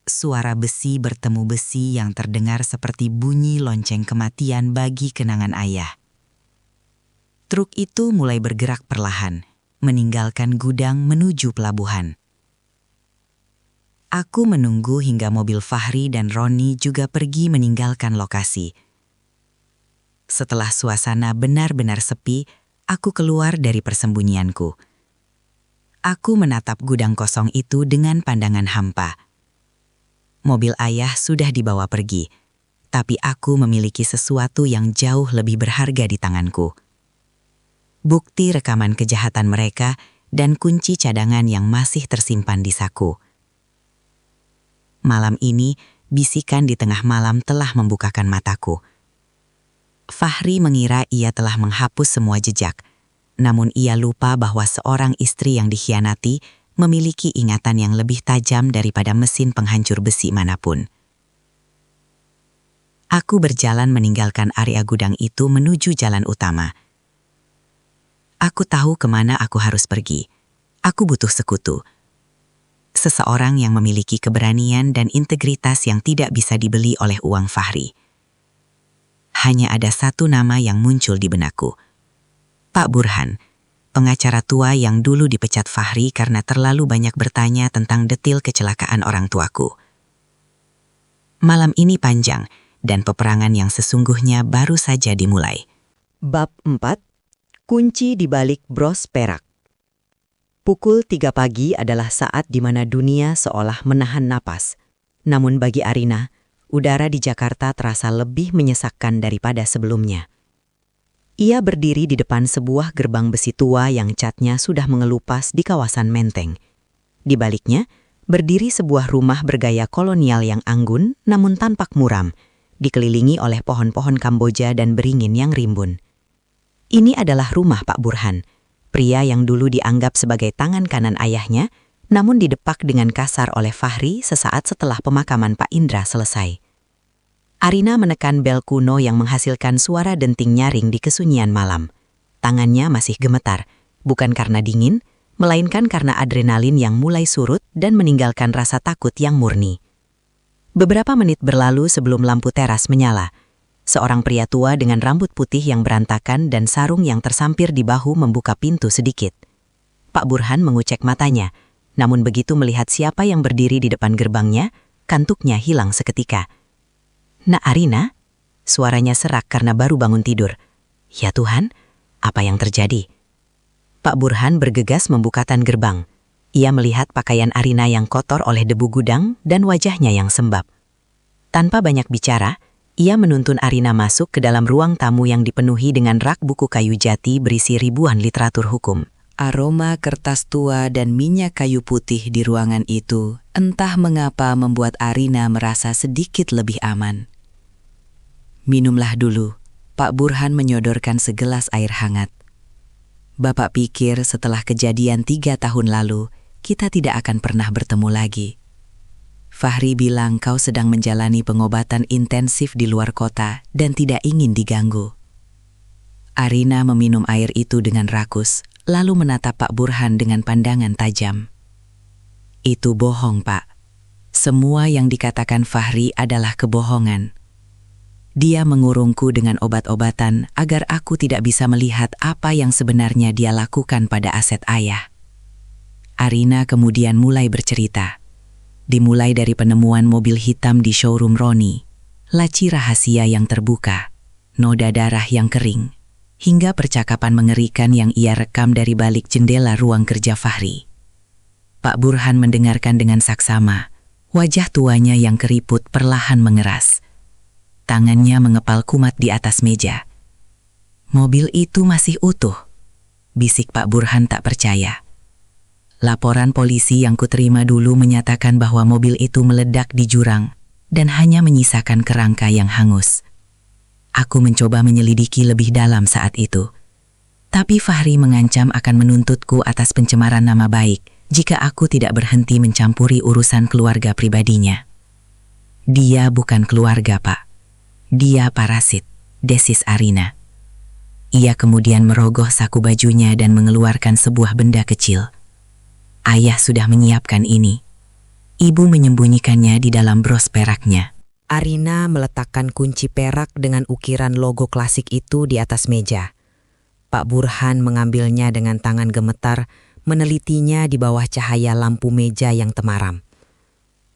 Suara besi bertemu besi yang terdengar seperti bunyi lonceng kematian bagi kenangan ayah. Truk itu mulai bergerak perlahan, meninggalkan gudang menuju pelabuhan. Aku menunggu hingga mobil Fahri dan Roni juga pergi meninggalkan lokasi. Setelah suasana benar-benar sepi, aku keluar dari persembunyianku. Aku menatap gudang kosong itu dengan pandangan hampa. Mobil ayah sudah dibawa pergi, tapi aku memiliki sesuatu yang jauh lebih berharga di tanganku. Bukti rekaman kejahatan mereka dan kunci cadangan yang masih tersimpan di saku. Malam ini, bisikan di tengah malam telah membukakan mataku. Fahri mengira ia telah menghapus semua jejak, namun ia lupa bahwa seorang istri yang dikhianati memiliki ingatan yang lebih tajam daripada mesin penghancur besi manapun. Aku berjalan meninggalkan area gudang itu menuju jalan utama. Aku tahu kemana aku harus pergi. Aku butuh sekutu. Seseorang yang memiliki keberanian dan integritas yang tidak bisa dibeli oleh uang Fahri. Hanya ada satu nama yang muncul di benakku. Pak Burhan, pengacara tua yang dulu dipecat Fahri karena terlalu banyak bertanya tentang detil kecelakaan orang tuaku. Malam ini panjang, dan peperangan yang sesungguhnya baru saja dimulai. Bab 4. Kunci di balik bros perak. Pukul 3 pagi adalah saat di mana dunia seolah menahan napas. Namun bagi Arina, udara di Jakarta terasa lebih menyesakkan daripada sebelumnya. Ia berdiri di depan sebuah gerbang besi tua yang catnya sudah mengelupas di kawasan Menteng. Di baliknya, berdiri sebuah rumah bergaya kolonial yang anggun namun tampak muram, dikelilingi oleh pohon-pohon Kamboja dan beringin yang rimbun. Ini adalah rumah Pak Burhan, pria yang dulu dianggap sebagai tangan kanan ayahnya, namun didepak dengan kasar oleh Fahri sesaat setelah pemakaman Pak Indra selesai. Arina menekan bel kuno yang menghasilkan suara denting nyaring di kesunyian malam. Tangannya masih gemetar, bukan karena dingin, melainkan karena adrenalin yang mulai surut dan meninggalkan rasa takut yang murni. Beberapa menit berlalu sebelum lampu teras menyala. Seorang pria tua dengan rambut putih yang berantakan dan sarung yang tersampir di bahu membuka pintu sedikit. Pak Burhan mengucek matanya, namun begitu melihat siapa yang berdiri di depan gerbangnya, kantuknya hilang seketika. "Nak Arina?" Suaranya serak karena baru bangun tidur. "Ya Tuhan, apa yang terjadi?" Pak Burhan bergegas membukatan gerbang. Ia melihat pakaian Arina yang kotor oleh debu gudang dan wajahnya yang sembab. Tanpa banyak bicara, ia menuntun Arina masuk ke dalam ruang tamu yang dipenuhi dengan rak buku kayu jati berisi ribuan literatur hukum. Aroma kertas tua dan minyak kayu putih di ruangan itu entah mengapa membuat Arina merasa sedikit lebih aman. "Minumlah dulu," Pak Burhan menyodorkan segelas air hangat. "Bapak pikir setelah kejadian 3 tahun lalu, kita tidak akan pernah bertemu lagi. Fahri bilang kau sedang menjalani pengobatan intensif di luar kota dan tidak ingin diganggu." Arina meminum air itu dengan rakus, lalu menatap Pak Burhan dengan pandangan tajam. "Itu bohong, Pak. Semua yang dikatakan Fahri adalah kebohongan. Dia mengurungku dengan obat-obatan agar aku tidak bisa melihat apa yang sebenarnya dia lakukan pada aset ayah." Arina kemudian mulai bercerita. Dimulai dari penemuan mobil hitam di showroom Roni, laci rahasia yang terbuka, noda darah yang kering, hingga percakapan mengerikan yang ia rekam dari balik jendela ruang kerja Fahri. Pak Burhan mendengarkan dengan saksama, wajah tuanya yang keriput perlahan mengeras. Tangannya mengepal kumat di atas meja. "Mobil itu masih utuh," bisik Pak Burhan tak percaya. "Laporan polisi yang kuterima dulu menyatakan bahwa mobil itu meledak di jurang dan hanya menyisakan kerangka yang hangus. Aku mencoba menyelidiki lebih dalam saat itu. Tapi Fahri mengancam akan menuntutku atas pencemaran nama baik jika aku tidak berhenti mencampuri urusan keluarga pribadinya." "Dia bukan keluarga, Pak. Dia parasit," desis Arina. Ia kemudian merogoh saku bajunya dan mengeluarkan sebuah benda kecil. "Ayah sudah menyiapkan ini." Ibu menyembunyikannya di dalam bros peraknya. Arina meletakkan kunci perak dengan ukiran logo klasik itu di atas meja. Pak Burhan mengambilnya dengan tangan gemetar, menelitinya di bawah cahaya lampu meja yang temaram.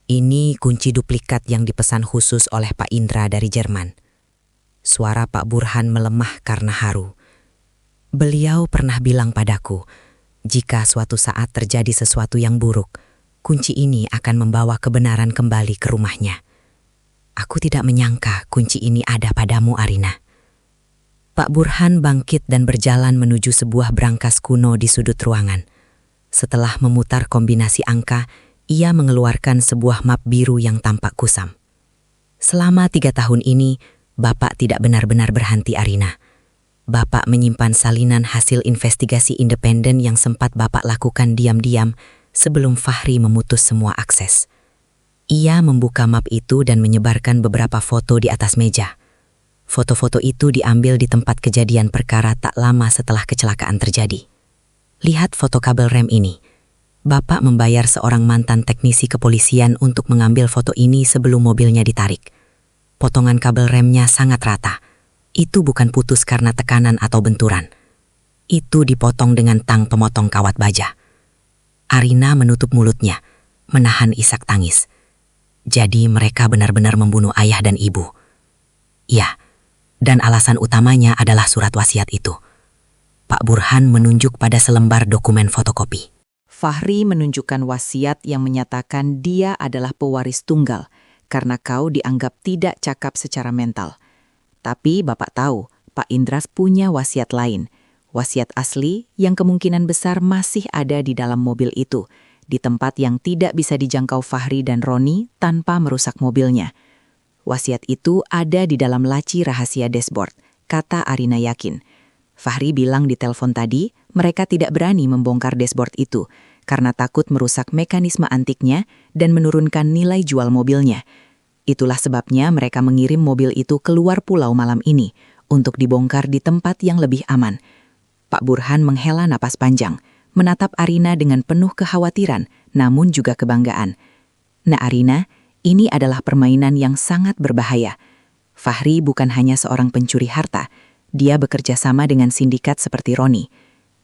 "Ini kunci duplikat yang dipesan khusus oleh Pak Indra dari Jerman." Suara Pak Burhan melemah karena haru. "Beliau pernah bilang padaku, jika suatu saat terjadi sesuatu yang buruk, kunci ini akan membawa kebenaran kembali ke rumahnya. Aku tidak menyangka kunci ini ada padamu, Arina." Pak Burhan bangkit dan berjalan menuju sebuah brankas kuno di sudut ruangan. Setelah memutar kombinasi angka, ia mengeluarkan sebuah map biru yang tampak kusam. "Selama 3 tahun ini, Bapak tidak benar-benar berhenti, Arina. Bapak menyimpan salinan hasil investigasi independen yang sempat Bapak lakukan diam-diam sebelum Fahri memutus semua akses." Ia membuka map itu dan menyebarkan beberapa foto di atas meja. Foto-foto itu diambil di tempat kejadian perkara tak lama setelah kecelakaan terjadi. "Lihat foto kabel rem ini. Bapak membayar seorang mantan teknisi kepolisian untuk mengambil foto ini sebelum mobilnya ditarik. Potongan kabel remnya sangat rata. Itu bukan putus karena tekanan atau benturan. Itu dipotong dengan tang pemotong kawat baja." Arina menutup mulutnya, menahan isak tangis. Jadi mereka benar-benar membunuh ayah dan ibu. Ya, dan alasan utamanya adalah surat wasiat itu. Pak Burhan menunjuk pada selembar dokumen fotokopi. Fahri menunjukkan wasiat yang menyatakan dia adalah pewaris tunggal karena kau dianggap tidak cakap secara mental. Tapi Bapak tahu, Pak Indras punya wasiat lain. Wasiat asli yang kemungkinan besar masih ada di dalam mobil itu, di tempat yang tidak bisa dijangkau Fahri dan Roni tanpa merusak mobilnya. Wasiat itu ada di dalam laci rahasia dashboard, kata Arina yakin. Fahri bilang di telepon tadi, mereka tidak berani membongkar dashboard itu karena takut merusak mekanisme antiknya dan menurunkan nilai jual mobilnya. Itulah sebabnya mereka mengirim mobil itu keluar pulau malam ini untuk dibongkar di tempat yang lebih aman. Pak Burhan menghela napas panjang, menatap Arina dengan penuh kekhawatiran, namun juga kebanggaan. Nah Arina, ini adalah permainan yang sangat berbahaya. Fahri bukan hanya seorang pencuri harta, dia bekerja sama dengan sindikat seperti Roni.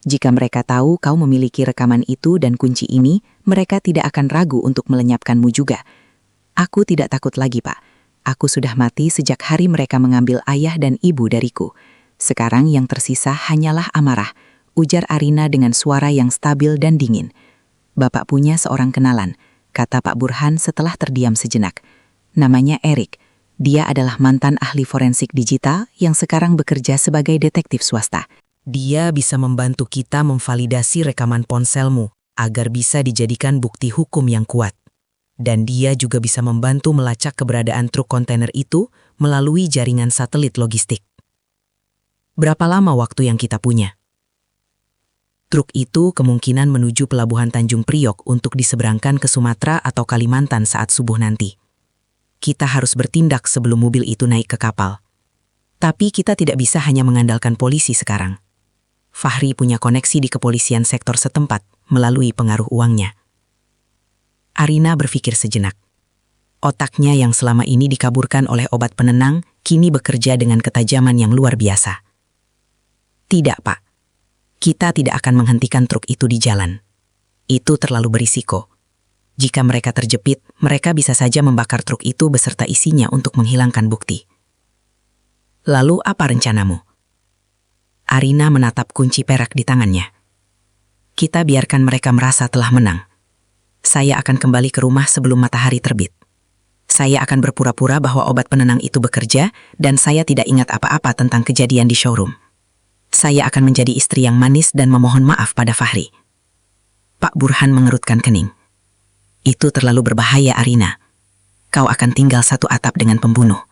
Jika mereka tahu kau memiliki rekaman itu dan kunci ini, mereka tidak akan ragu untuk melenyapkanmu juga. Aku tidak takut lagi, Pak. Aku sudah mati sejak hari mereka mengambil ayah dan ibu dariku. Sekarang yang tersisa hanyalah amarah, ujar Arina dengan suara yang stabil dan dingin. Bapak punya seorang kenalan, kata Pak Burhan setelah terdiam sejenak. Namanya Erik. Dia adalah mantan ahli forensik digital yang sekarang bekerja sebagai detektif swasta. Dia bisa membantu kita memvalidasi rekaman ponselmu agar bisa dijadikan bukti hukum yang kuat. Dan dia juga bisa membantu melacak keberadaan truk kontainer itu melalui jaringan satelit logistik. Berapa lama waktu yang kita punya? Truk itu kemungkinan menuju pelabuhan Tanjung Priok untuk diseberangkan ke Sumatera atau Kalimantan saat subuh nanti. Kita harus bertindak sebelum mobil itu naik ke kapal. Tapi kita tidak bisa hanya mengandalkan polisi sekarang. Fahri punya koneksi di kepolisian sektor setempat melalui pengaruh uangnya. Arina berpikir sejenak. Otaknya yang selama ini dikaburkan oleh obat penenang kini bekerja dengan ketajaman yang luar biasa. Tidak, Pak. Kita tidak akan menghentikan truk itu di jalan. Itu terlalu berisiko. Jika mereka terjepit, mereka bisa saja membakar truk itu beserta isinya untuk menghilangkan bukti. Lalu apa rencanamu? Arina menatap kunci perak di tangannya. Kita biarkan mereka merasa telah menang. Saya akan kembali ke rumah sebelum matahari terbit. Saya akan berpura-pura bahwa obat penenang itu bekerja dan saya tidak ingat apa-apa tentang kejadian di showroom. Saya akan menjadi istri yang manis dan memohon maaf pada Fahri. Pak Burhan mengerutkan kening. Itu terlalu berbahaya, Arina. Kau akan tinggal satu atap dengan pembunuh.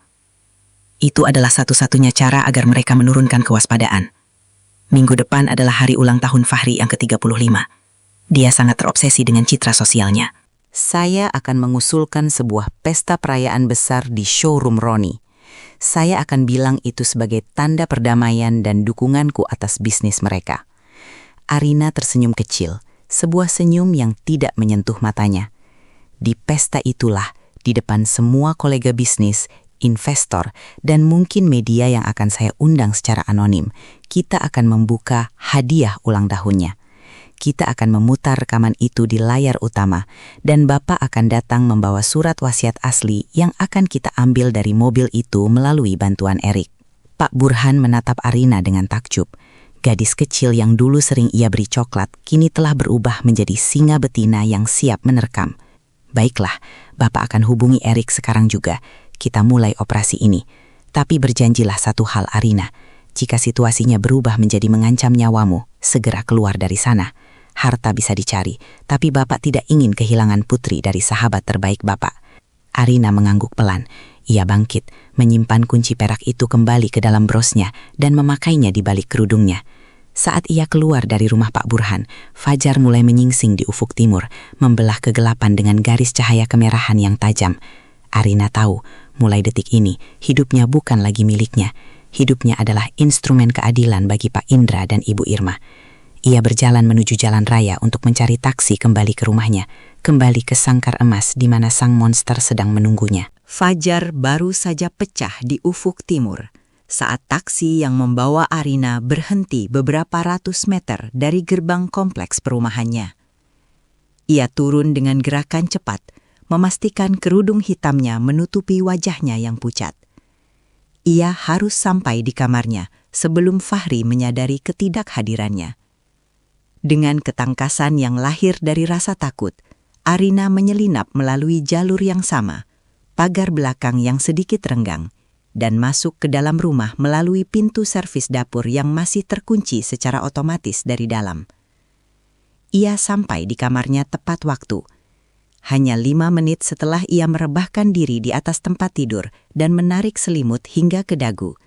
Itu adalah satu-satunya cara agar mereka menurunkan kewaspadaan. Minggu depan adalah hari ulang tahun Fahri yang ke-35. Dia sangat terobsesi dengan citra sosialnya. Saya akan mengusulkan sebuah pesta perayaan besar di showroom Roni. Saya akan bilang itu sebagai tanda perdamaian dan dukunganku atas bisnis mereka. Arina tersenyum kecil, sebuah senyum yang tidak menyentuh matanya. Di pesta itulah, di depan semua kolega bisnis, investor, dan mungkin media yang akan saya undang secara anonim, kita akan membuka hadiah ulang tahunnya. Kita akan memutar rekaman itu di layar utama, dan Bapak akan datang membawa surat wasiat asli yang akan kita ambil dari mobil itu melalui bantuan Erik. Pak Burhan menatap Arina dengan takjub. Gadis kecil yang dulu sering ia beri coklat, kini telah berubah menjadi singa betina yang siap menerkam. Baiklah, Bapak akan hubungi Erik sekarang juga. Kita mulai operasi ini. Tapi berjanjilah satu hal, Arina. Jika situasinya berubah menjadi mengancam nyawamu, segera keluar dari sana. Harta bisa dicari, tapi Bapak tidak ingin kehilangan putri dari sahabat terbaik Bapak. Arina mengangguk pelan. Ia bangkit, menyimpan kunci perak itu kembali ke dalam brosnya dan memakainya di balik kerudungnya. Saat ia keluar dari rumah Pak Burhan, fajar mulai menyingsing di ufuk timur, membelah kegelapan dengan garis cahaya kemerahan yang tajam. Arina tahu, mulai detik ini, hidupnya bukan lagi miliknya. Hidupnya adalah instrumen keadilan bagi Pak Indra dan Ibu Irma. Ia berjalan menuju jalan raya untuk mencari taksi kembali ke rumahnya, kembali ke sangkar emas di mana sang monster sedang menunggunya. Fajar baru saja pecah di ufuk timur, saat taksi yang membawa Arina berhenti beberapa ratus meter dari gerbang kompleks perumahannya. Ia turun dengan gerakan cepat, memastikan kerudung hitamnya menutupi wajahnya yang pucat. Ia harus sampai di kamarnya sebelum Fahri menyadari ketidakhadirannya. Dengan ketangkasan yang lahir dari rasa takut, Arina menyelinap melalui jalur yang sama, pagar belakang yang sedikit renggang, dan masuk ke dalam rumah melalui pintu servis dapur yang masih terkunci secara otomatis dari dalam. Ia sampai di kamarnya tepat waktu. Hanya 5 menit setelah ia merebahkan diri di atas tempat tidur dan menarik selimut hingga ke dagu,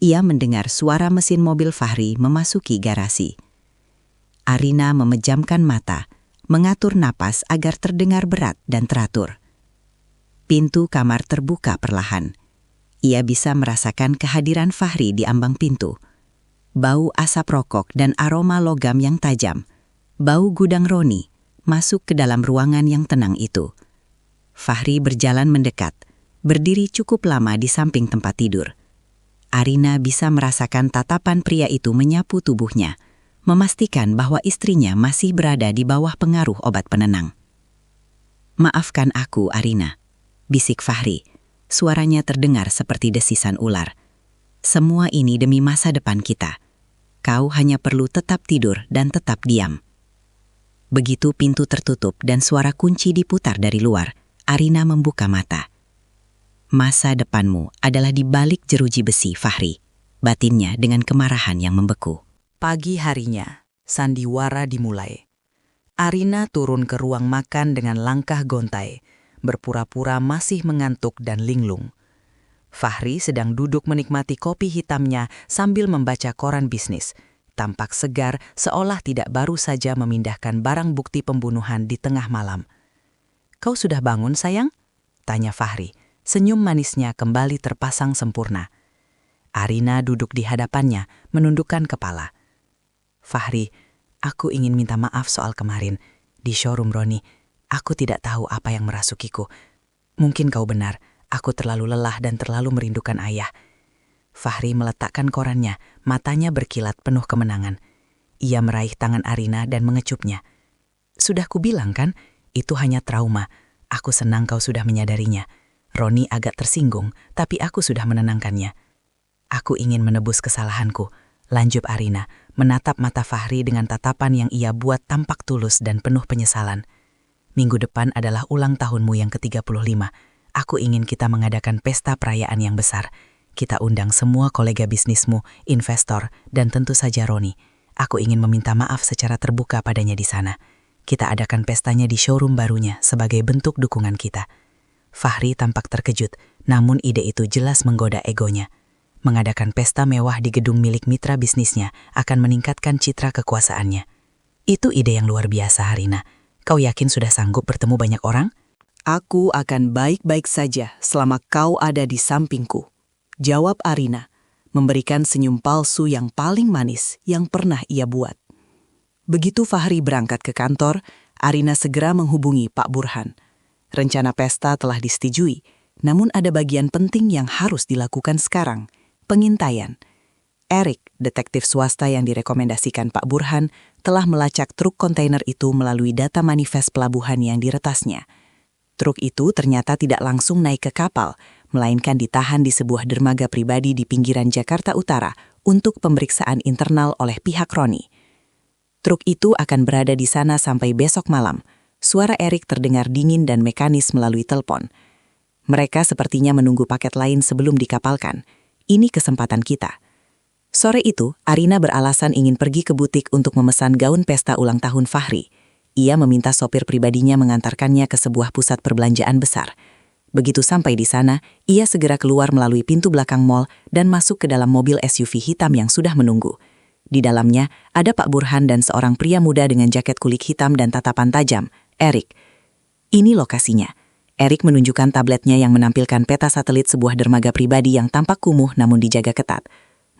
ia mendengar suara mesin mobil Fahri memasuki garasi. Arina memejamkan mata, mengatur napas agar terdengar berat dan teratur. Pintu kamar terbuka perlahan. Ia bisa merasakan kehadiran Fahri di ambang pintu. Bau asap rokok dan aroma logam yang tajam, bau gudang Roni, masuk ke dalam ruangan yang tenang itu. Fahri berjalan mendekat, berdiri cukup lama di samping tempat tidur. Arina bisa merasakan tatapan pria itu menyapu tubuhnya, memastikan bahwa istrinya masih berada di bawah pengaruh obat penenang. "Maafkan aku, Arina," bisik Fahri. Suaranya terdengar seperti desisan ular. "Semua ini demi masa depan kita. Kau hanya perlu tetap tidur dan tetap diam." Begitu pintu tertutup dan suara kunci diputar dari luar, Arina membuka mata. "Masa depanmu adalah di balik jeruji besi, Fahri," batinnya dengan kemarahan yang membeku. Pagi harinya, sandiwara dimulai. Arina turun ke ruang makan dengan langkah gontai, berpura-pura masih mengantuk dan linglung. Fahri sedang duduk menikmati kopi hitamnya sambil membaca koran bisnis, tampak segar seolah tidak baru saja memindahkan barang bukti pembunuhan di tengah malam. "Kau sudah bangun, sayang?" tanya Fahri, senyum manisnya kembali terpasang sempurna. Arina duduk di hadapannya, menundukkan kepala. "Fahri, aku ingin minta maaf soal kemarin. Di showroom Roni, aku tidak tahu apa yang merasukiku. Mungkin kau benar, aku terlalu lelah dan terlalu merindukan ayah." Fahri meletakkan korannya, matanya berkilat penuh kemenangan. Ia meraih tangan Arina dan mengecupnya. "Sudah kubilang kan, itu hanya trauma. Aku senang kau sudah menyadarinya. Roni agak tersinggung, tapi aku sudah menenangkannya." "Aku ingin menebus kesalahanku," lanjut Arina, menatap mata Fahri dengan tatapan yang ia buat tampak tulus dan penuh penyesalan. "Minggu depan adalah ulang tahunmu yang ke-35. Aku ingin kita mengadakan pesta perayaan yang besar. Kita undang semua kolega bisnismu, investor, dan tentu saja Roni. Aku ingin meminta maaf secara terbuka padanya di sana. Kita adakan pestanya di showroom barunya sebagai bentuk dukungan kita." Fahri tampak terkejut, namun ide itu jelas menggoda egonya. Mengadakan pesta mewah di gedung milik mitra bisnisnya akan meningkatkan citra kekuasaannya. "Itu ide yang luar biasa, Arina. Kau yakin sudah sanggup bertemu banyak orang?" "Aku akan baik-baik saja selama kau ada di sampingku," jawab Arina, memberikan senyum palsu yang paling manis yang pernah ia buat. Begitu Fahri berangkat ke kantor, Arina segera menghubungi Pak Burhan. Rencana pesta telah disetujui, namun ada bagian penting yang harus dilakukan sekarang. Pengintaian. Erik, detektif swasta yang direkomendasikan Pak Burhan, telah melacak truk kontainer itu melalui data manifest pelabuhan yang diretasnya. Truk itu ternyata tidak langsung naik ke kapal, melainkan ditahan di sebuah dermaga pribadi di pinggiran Jakarta Utara untuk pemeriksaan internal oleh pihak Roni. Truk itu akan berada di sana sampai besok malam. Suara Erik terdengar dingin dan mekanis melalui telepon. "Mereka sepertinya menunggu paket lain sebelum dikapalkan. Ini kesempatan kita." Sore itu, Arina beralasan ingin pergi ke butik untuk memesan gaun pesta ulang tahun Fahri. Ia meminta sopir pribadinya mengantarkannya ke sebuah pusat perbelanjaan besar. Begitu sampai di sana, ia segera keluar melalui pintu belakang mall dan masuk ke dalam mobil SUV hitam yang sudah menunggu. Di dalamnya, ada Pak Burhan dan seorang pria muda dengan jaket kulit hitam dan tatapan tajam, Erik. "Ini lokasinya." Erik menunjukkan tabletnya yang menampilkan peta satelit sebuah dermaga pribadi yang tampak kumuh namun dijaga ketat.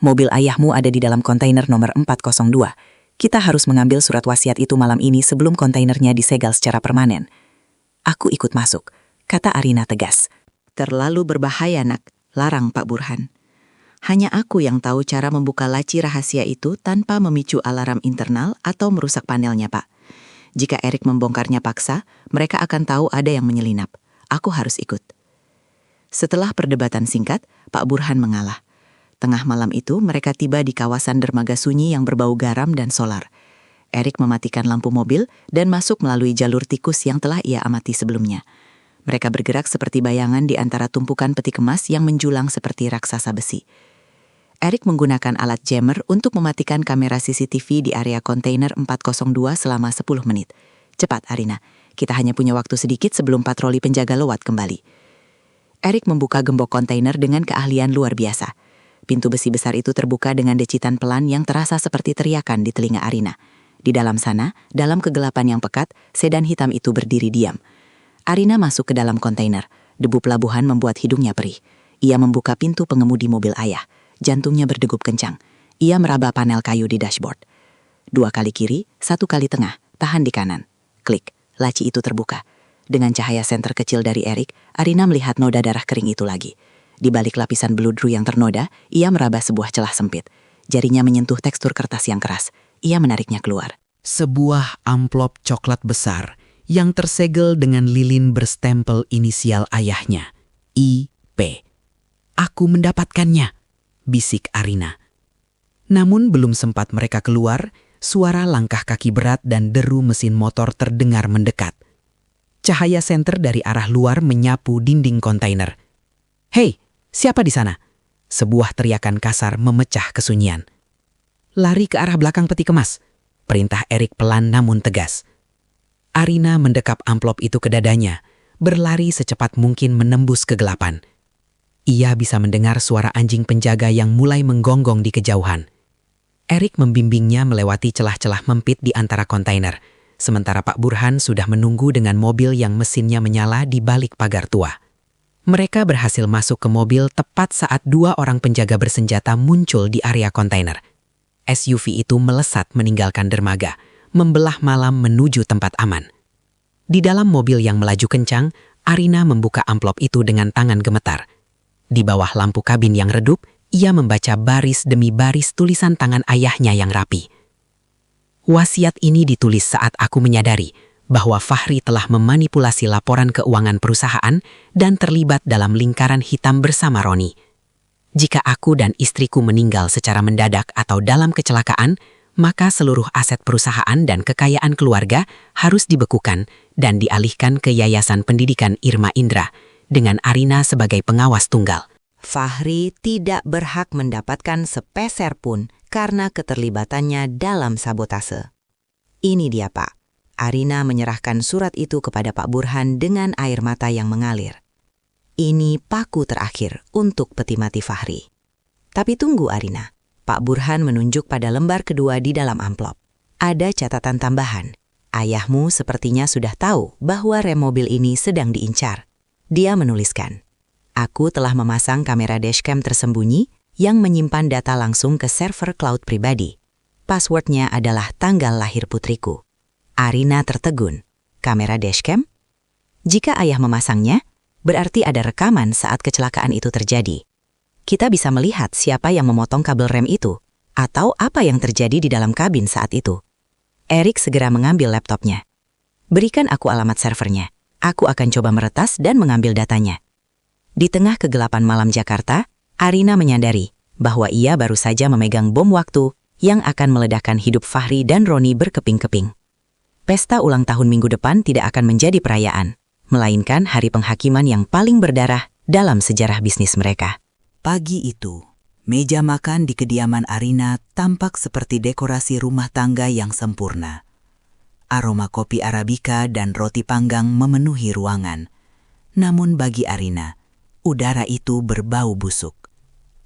"Mobil ayahmu ada di dalam kontainer nomor 402. Kita harus mengambil surat wasiat itu malam ini sebelum kontainernya disegel secara permanen." "Aku ikut masuk," kata Arina tegas. "Terlalu berbahaya, nak. Larang Pak Burhan. Hanya aku yang tahu cara membuka laci rahasia itu tanpa memicu alarm internal atau merusak panelnya, Pak. Jika Erik membongkarnya paksa, mereka akan tahu ada yang menyelinap. Aku harus ikut." Setelah perdebatan singkat, Pak Burhan mengalah. Tengah malam itu, mereka tiba di kawasan dermaga sunyi yang berbau garam dan solar. Erik mematikan lampu mobil dan masuk melalui jalur tikus yang telah ia amati sebelumnya. Mereka bergerak seperti bayangan di antara tumpukan peti kemas yang menjulang seperti raksasa besi. Erik menggunakan alat jammer untuk mematikan kamera CCTV di area kontainer 402 selama 10 menit. Cepat, Arina. Kita hanya punya waktu sedikit sebelum patroli penjaga lewat kembali. Erik membuka gembok kontainer dengan keahlian luar biasa. Pintu besi besar itu terbuka dengan decitan pelan yang terasa seperti teriakan di telinga Arina. Di dalam sana, dalam kegelapan yang pekat, sedan hitam itu berdiri diam. Arina masuk ke dalam kontainer. Debu pelabuhan membuat hidungnya perih. Ia membuka pintu pengemudi mobil ayah. Jantungnya berdegup kencang. Ia meraba panel kayu di dashboard. 2 kali kiri, 1 kali tengah, tahan di kanan. Klik, laci itu terbuka. Dengan cahaya senter kecil dari Erik, Arina melihat noda darah kering itu lagi. Di balik lapisan bludru yang ternoda, ia meraba sebuah celah sempit. Jarinya menyentuh tekstur kertas yang keras. Ia menariknya keluar. Sebuah amplop coklat besar yang tersegel dengan lilin berstempel inisial ayahnya, IP. Aku mendapatkannya, bisik Arina. Namun belum sempat mereka keluar, suara langkah kaki berat dan deru mesin motor terdengar mendekat. Cahaya senter dari arah luar menyapu dinding kontainer. "Hei, siapa di sana?" Sebuah teriakan kasar memecah kesunyian. "Lari ke arah belakang peti kemas," perintah Erik pelan namun tegas. Arina mendekap amplop itu ke dadanya, berlari secepat mungkin menembus kegelapan. Ia bisa mendengar suara anjing penjaga yang mulai menggonggong di kejauhan. Erik membimbingnya melewati celah-celah mempit di antara kontainer, sementara Pak Burhan sudah menunggu dengan mobil yang mesinnya menyala di balik pagar tua. Mereka berhasil masuk ke mobil tepat saat 2 orang penjaga bersenjata muncul di area kontainer. SUV itu melesat meninggalkan dermaga, membelah malam menuju tempat aman. Di dalam mobil yang melaju kencang, Arina membuka amplop itu dengan tangan gemetar. Di bawah lampu kabin yang redup, ia membaca baris demi baris tulisan tangan ayahnya yang rapi. Wasiat ini ditulis saat aku menyadari bahwa Fahri telah memanipulasi laporan keuangan perusahaan dan terlibat dalam lingkaran hitam bersama Roni. Jika aku dan istriku meninggal secara mendadak atau dalam kecelakaan, maka seluruh aset perusahaan dan kekayaan keluarga harus dibekukan dan dialihkan ke Yayasan Pendidikan Irma Indra dengan Arina sebagai pengawas tunggal. Fahri tidak berhak mendapatkan sepeser pun karena keterlibatannya dalam sabotase. Ini dia, Pak. Arina menyerahkan surat itu kepada Pak Burhan dengan air mata yang mengalir. Ini paku terakhir untuk peti mati Fahri. Tapi tunggu, Arina. Pak Burhan menunjuk pada lembar kedua di dalam amplop. Ada catatan tambahan. Ayahmu sepertinya sudah tahu bahwa rem mobil ini sedang diincar. Dia menuliskan, "Aku telah memasang kamera dashcam tersembunyi yang menyimpan data langsung ke server cloud pribadi. Passwordnya adalah tanggal lahir putriku." Arina tertegun. Kamera dashcam? Jika ayah memasangnya, berarti ada rekaman saat kecelakaan itu terjadi. Kita bisa melihat siapa yang memotong kabel rem itu, atau apa yang terjadi di dalam kabin saat itu. Erik segera mengambil laptopnya. "Berikan aku alamat servernya. Aku akan coba meretas dan mengambil datanya." Di tengah kegelapan malam Jakarta, Arina menyadari bahwa ia baru saja memegang bom waktu yang akan meledakkan hidup Fahri dan Roni berkeping-keping. Pesta ulang tahun minggu depan tidak akan menjadi perayaan, melainkan hari penghakiman yang paling berdarah dalam sejarah bisnis mereka. Pagi itu, meja makan di kediaman Arina tampak seperti dekorasi rumah tangga yang sempurna. Aroma kopi Arabica dan roti panggang memenuhi ruangan. Namun bagi Arina, udara itu berbau busuk.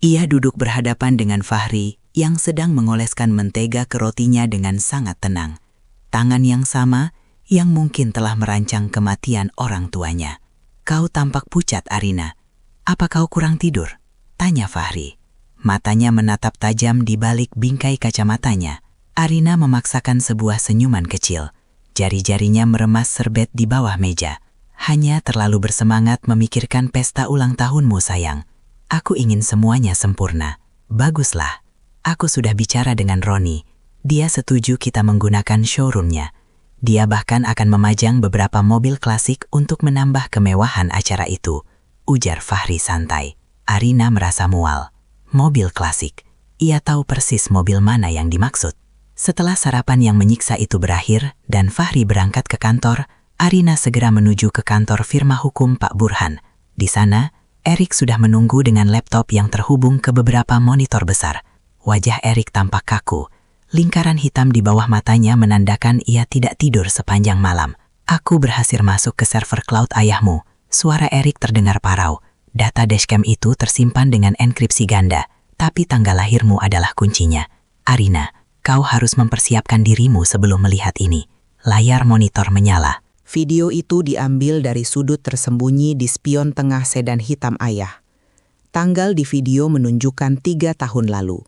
Ia duduk berhadapan dengan Fahri yang sedang mengoleskan mentega ke rotinya dengan sangat tenang. Tangan yang sama yang mungkin telah merancang kematian orang tuanya. "Kau tampak pucat, Arina. Apa kau kurang tidur?" tanya Fahri. Matanya menatap tajam di balik bingkai kacamatanya. Arina memaksakan sebuah senyuman kecil. Jari-jarinya meremas serbet di bawah meja. "Hanya terlalu bersemangat memikirkan pesta ulang tahunmu, sayang. Aku ingin semuanya sempurna." "Baguslah. Aku sudah bicara dengan Roni. Dia setuju kita menggunakan showroomnya. Dia bahkan akan memajang beberapa mobil klasik untuk menambah kemewahan acara itu," ujar Fahri santai. Arina merasa mual. Mobil klasik. Ia tahu persis mobil mana yang dimaksud. Setelah sarapan yang menyiksa itu berakhir dan Fahri berangkat ke kantor, Arina segera menuju ke kantor firma hukum Pak Burhan. Di sana, Erik sudah menunggu dengan laptop yang terhubung ke beberapa monitor besar. Wajah Erik tampak kaku. Lingkaran hitam di bawah matanya menandakan ia tidak tidur sepanjang malam. Aku berhasil masuk ke server cloud ayahmu. Suara Erik terdengar parau. Data dashcam itu tersimpan dengan enkripsi ganda, tapi tanggal lahirmu adalah kuncinya. Arina, kau harus mempersiapkan dirimu sebelum melihat ini. Layar monitor menyala. Video itu diambil dari sudut tersembunyi di spion tengah sedan hitam ayah. Tanggal di video menunjukkan 3 tahun lalu.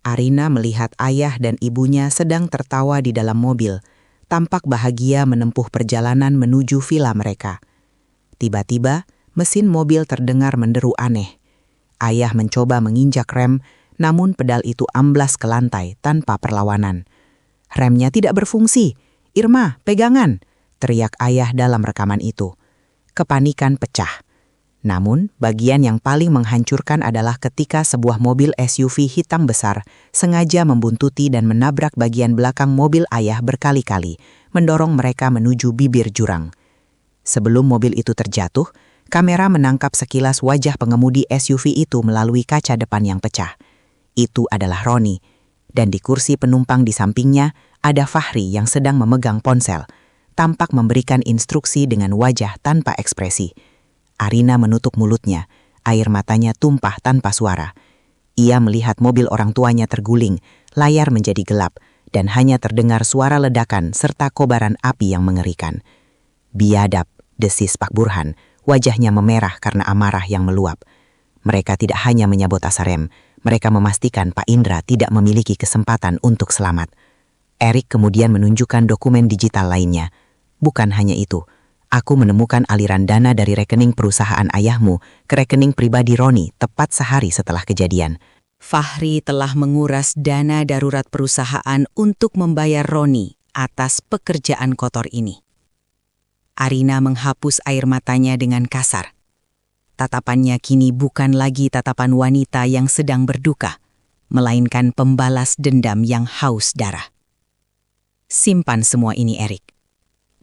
Arina melihat ayah dan ibunya sedang tertawa di dalam mobil, tampak bahagia menempuh perjalanan menuju villa mereka. Tiba-tiba, mesin mobil terdengar menderu aneh. Ayah mencoba menginjak rem, namun pedal itu amblas ke lantai tanpa perlawanan. Remnya tidak berfungsi. "Irma, pegangan!" teriak ayah dalam rekaman itu. Kepanikan pecah. Namun, bagian yang paling menghancurkan adalah ketika sebuah mobil SUV hitam besar sengaja membuntuti dan menabrak bagian belakang mobil ayah berkali-kali, mendorong mereka menuju bibir jurang. Sebelum mobil itu terjatuh, kamera menangkap sekilas wajah pengemudi SUV itu melalui kaca depan yang pecah. Itu adalah Roni, dan di kursi penumpang di sampingnya ada Fahri yang sedang memegang ponsel, tampak memberikan instruksi dengan wajah tanpa ekspresi. Arina menutup mulutnya, air matanya tumpah tanpa suara. Ia melihat mobil orang tuanya terguling, layar menjadi gelap, dan hanya terdengar suara ledakan serta kobaran api yang mengerikan. "Biadab," desis Pak Burhan, wajahnya memerah karena amarah yang meluap. Mereka tidak hanya menyabotase rem, mereka memastikan Pak Indra tidak memiliki kesempatan untuk selamat. Erik kemudian menunjukkan dokumen digital lainnya. Bukan hanya itu, aku menemukan aliran dana dari rekening perusahaan ayahmu ke rekening pribadi Roni tepat sehari setelah kejadian. Fahri telah menguras dana darurat perusahaan untuk membayar Roni atas pekerjaan kotor ini. Arina menghapus air matanya dengan kasar. Tatapannya kini bukan lagi tatapan wanita yang sedang berduka, melainkan pembalas dendam yang haus darah. Simpan semua ini, Erik.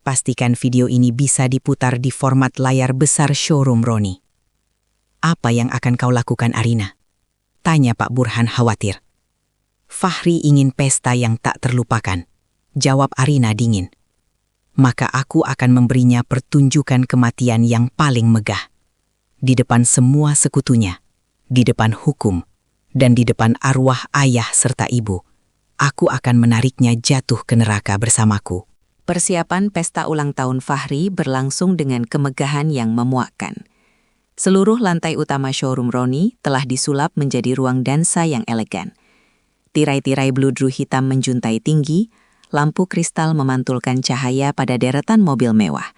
Pastikan video ini bisa diputar di format layar besar showroom Roni. "Apa yang akan kau lakukan, Arina?" tanya Pak Burhan khawatir. "Fahri ingin pesta yang tak terlupakan," jawab Arina dingin. "Maka aku akan memberinya pertunjukan kematian yang paling megah. Di depan semua sekutunya, di depan hukum, dan di depan arwah ayah serta ibu, aku akan menariknya jatuh ke neraka bersamaku." Persiapan pesta ulang tahun Fahri berlangsung dengan kemegahan yang memuakkan. Seluruh lantai utama showroom Roni telah disulap menjadi ruang dansa yang elegan. Tirai-tirai bludru hitam menjuntai tinggi, lampu kristal memantulkan cahaya pada deretan mobil mewah,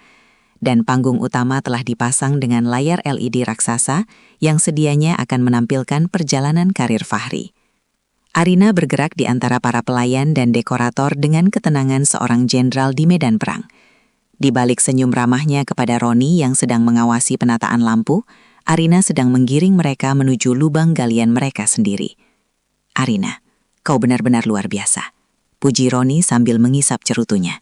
dan panggung utama telah dipasang dengan layar LED raksasa yang sedianya akan menampilkan perjalanan karir Fahri. Arina bergerak di antara para pelayan dan dekorator dengan ketenangan seorang jenderal di medan perang. Di balik senyum ramahnya kepada Roni yang sedang mengawasi penataan lampu, Arina sedang menggiring mereka menuju lubang galian mereka sendiri. "Arina, kau benar-benar luar biasa," puji Roni sambil mengisap cerutunya.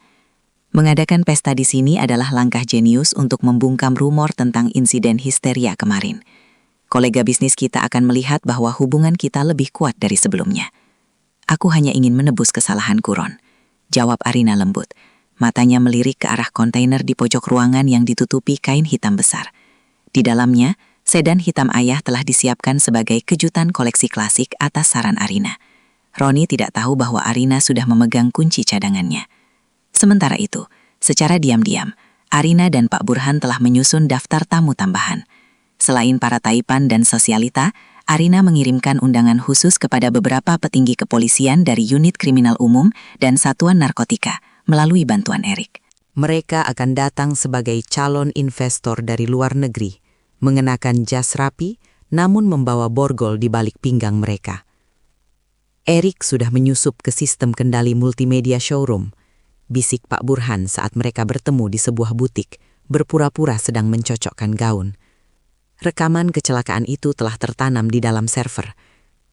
"Mengadakan pesta di sini adalah langkah jenius untuk membungkam rumor tentang insiden histeria kemarin. Kolega bisnis kita akan melihat bahwa hubungan kita lebih kuat dari sebelumnya." "Aku hanya ingin menebus kesalahanku, Ron," jawab Arina lembut. Matanya melirik ke arah kontainer di pojok ruangan yang ditutupi kain hitam besar. Di dalamnya, sedan hitam ayah telah disiapkan sebagai kejutan koleksi klasik atas saran Arina. Roni tidak tahu bahwa Arina sudah memegang kunci cadangannya. Sementara itu, secara diam-diam, Arina dan Pak Burhan telah menyusun daftar tamu tambahan. Selain para taipan dan sosialita, Arina mengirimkan undangan khusus kepada beberapa petinggi kepolisian dari unit kriminal umum dan satuan narkotika melalui bantuan Erik. Mereka akan datang sebagai calon investor dari luar negeri, mengenakan jas rapi namun membawa borgol di balik pinggang mereka. Erik sudah menyusup ke sistem kendali multimedia showroom, bisik Pak Burhan saat mereka bertemu di sebuah butik, berpura-pura sedang mencocokkan gaun. Rekaman kecelakaan itu telah tertanam di dalam server,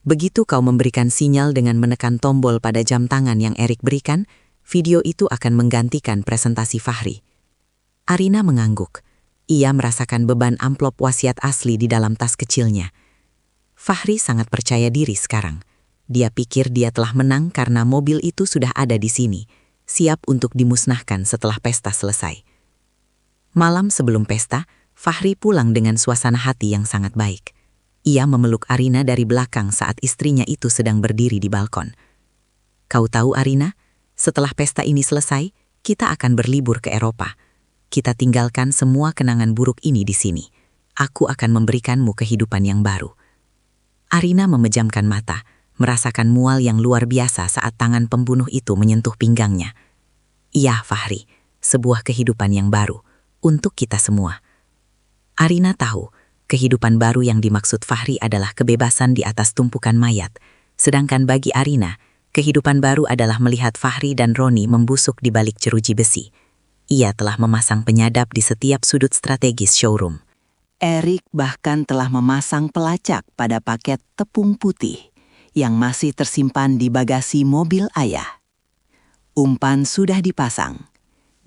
Begitu kau memberikan sinyal dengan menekan tombol pada jam tangan yang Erik berikan, video itu akan menggantikan presentasi Fahri. Arina mengangguk. Ia merasakan beban amplop wasiat asli di dalam tas kecilnya. Fahri sangat percaya diri sekarang. Dia pikir dia telah menang karena mobil itu sudah ada di sini, siap untuk dimusnahkan setelah pesta selesai. Malam sebelum pesta, Fahri pulang dengan suasana hati yang sangat baik. Ia memeluk Arina dari belakang saat istrinya itu sedang berdiri di balkon. Kau tahu Arina, setelah pesta ini selesai, kita akan berlibur ke Eropa. Kita tinggalkan semua kenangan buruk ini di sini. Aku akan memberikanmu kehidupan yang baru. Arina memejamkan mata, merasakan mual yang luar biasa saat tangan pembunuh itu menyentuh pinggangnya. Iya, Fahri, sebuah kehidupan yang baru untuk kita semua. Arina tahu, kehidupan baru yang dimaksud Fahri adalah kebebasan di atas tumpukan mayat. Sedangkan bagi Arina, kehidupan baru adalah melihat Fahri dan Roni membusuk di balik jeruji besi. Ia telah memasang penyadap di setiap sudut strategis showroom. Erik bahkan telah memasang pelacak pada paket tepung putih yang masih tersimpan di bagasi mobil ayah. Umpan sudah dipasang,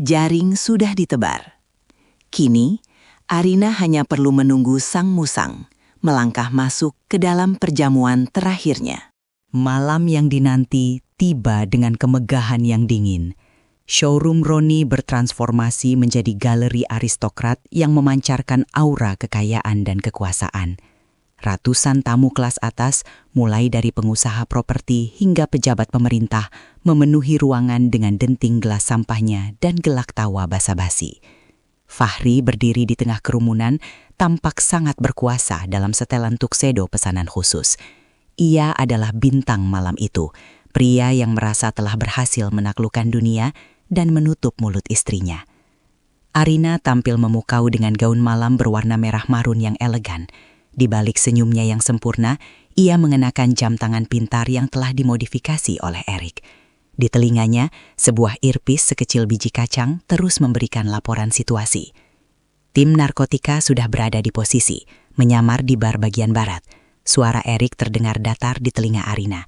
jaring sudah ditebar. Kini, Arina hanya perlu menunggu sang musang melangkah masuk ke dalam perjamuan terakhirnya. Malam yang dinanti tiba dengan kemegahan yang dingin. Showroom Roni bertransformasi menjadi galeri aristokrat yang memancarkan aura kekayaan dan kekuasaan. Ratusan tamu kelas atas, mulai dari pengusaha properti hingga pejabat pemerintah, memenuhi ruangan dengan denting gelas sampahnya dan gelak tawa basa-basi. Fahri berdiri di tengah kerumunan, tampak sangat berkuasa dalam setelan tuxedo pesanan khusus. Ia adalah bintang malam itu, pria yang merasa telah berhasil menaklukkan dunia dan menutup mulut istrinya. Arina tampil memukau dengan gaun malam berwarna merah marun yang elegan. Di balik senyumnya yang sempurna, ia mengenakan jam tangan pintar yang telah dimodifikasi oleh Erik. Di telinganya, sebuah earpiece sekecil biji kacang terus memberikan laporan situasi. Tim narkotika sudah berada di posisi, menyamar di bar bagian barat. Suara Erik terdengar datar di telinga Arina.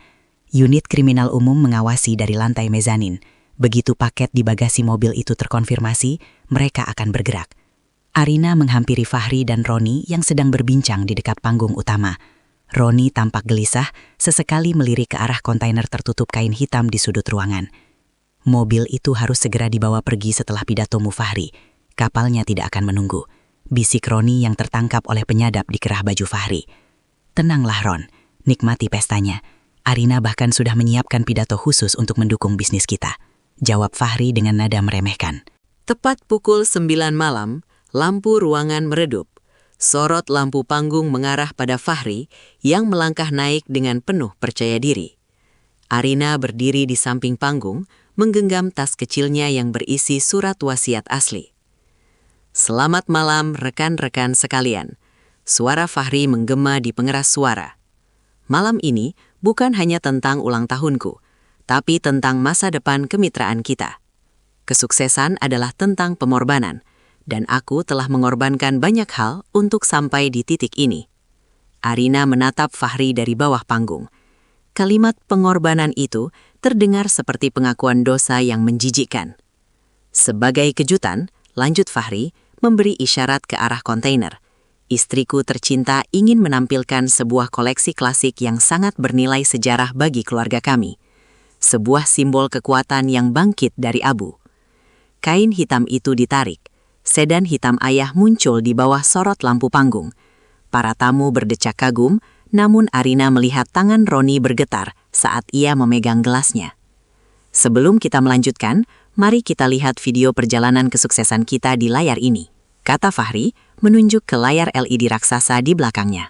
Unit kriminal umum mengawasi dari lantai mezanin. Begitu paket di bagasi mobil itu terkonfirmasi, mereka akan bergerak. Arina menghampiri Fahri dan Roni yang sedang berbincang di dekat panggung utama. Roni tampak gelisah, sesekali melirik ke arah kontainer tertutup kain hitam di sudut ruangan. Mobil itu harus segera dibawa pergi setelah pidatomu Fahri. Kapalnya tidak akan menunggu. Bisik Roni yang tertangkap oleh penyadap di kerah baju Fahri. Tenanglah Ron, nikmati pestanya. Arina bahkan sudah menyiapkan pidato khusus untuk mendukung bisnis kita. Jawab Fahri dengan nada meremehkan. Tepat pukul 9 malam, lampu ruangan meredup. Sorot lampu panggung mengarah pada Fahri yang melangkah naik dengan penuh percaya diri. Arina berdiri di samping panggung, menggenggam tas kecilnya yang berisi surat wasiat asli. Selamat malam rekan-rekan sekalian. Suara Fahri menggema di pengeras suara. Malam ini bukan hanya tentang ulang tahunku, tapi tentang masa depan kemitraan kita. Kesuksesan adalah tentang pengorbanan, dan aku telah mengorbankan banyak hal untuk sampai di titik ini. Arina menatap Fahri dari bawah panggung. Kalimat pengorbanan itu terdengar seperti pengakuan dosa yang menjijikkan. Sebagai kejutan, lanjut Fahri, memberi isyarat ke arah kontainer. Istriku tercinta ingin menampilkan sebuah koleksi klasik yang sangat bernilai sejarah bagi keluarga kami. Sebuah simbol kekuatan yang bangkit dari abu. Kain hitam itu ditarik. Sedan hitam ayah muncul di bawah sorot lampu panggung. Para tamu berdecak kagum, namun Arina melihat tangan Roni bergetar saat ia memegang gelasnya. Sebelum kita melanjutkan, mari kita lihat video perjalanan kesuksesan kita di layar ini, kata Fahri, menunjuk ke layar LED raksasa di belakangnya.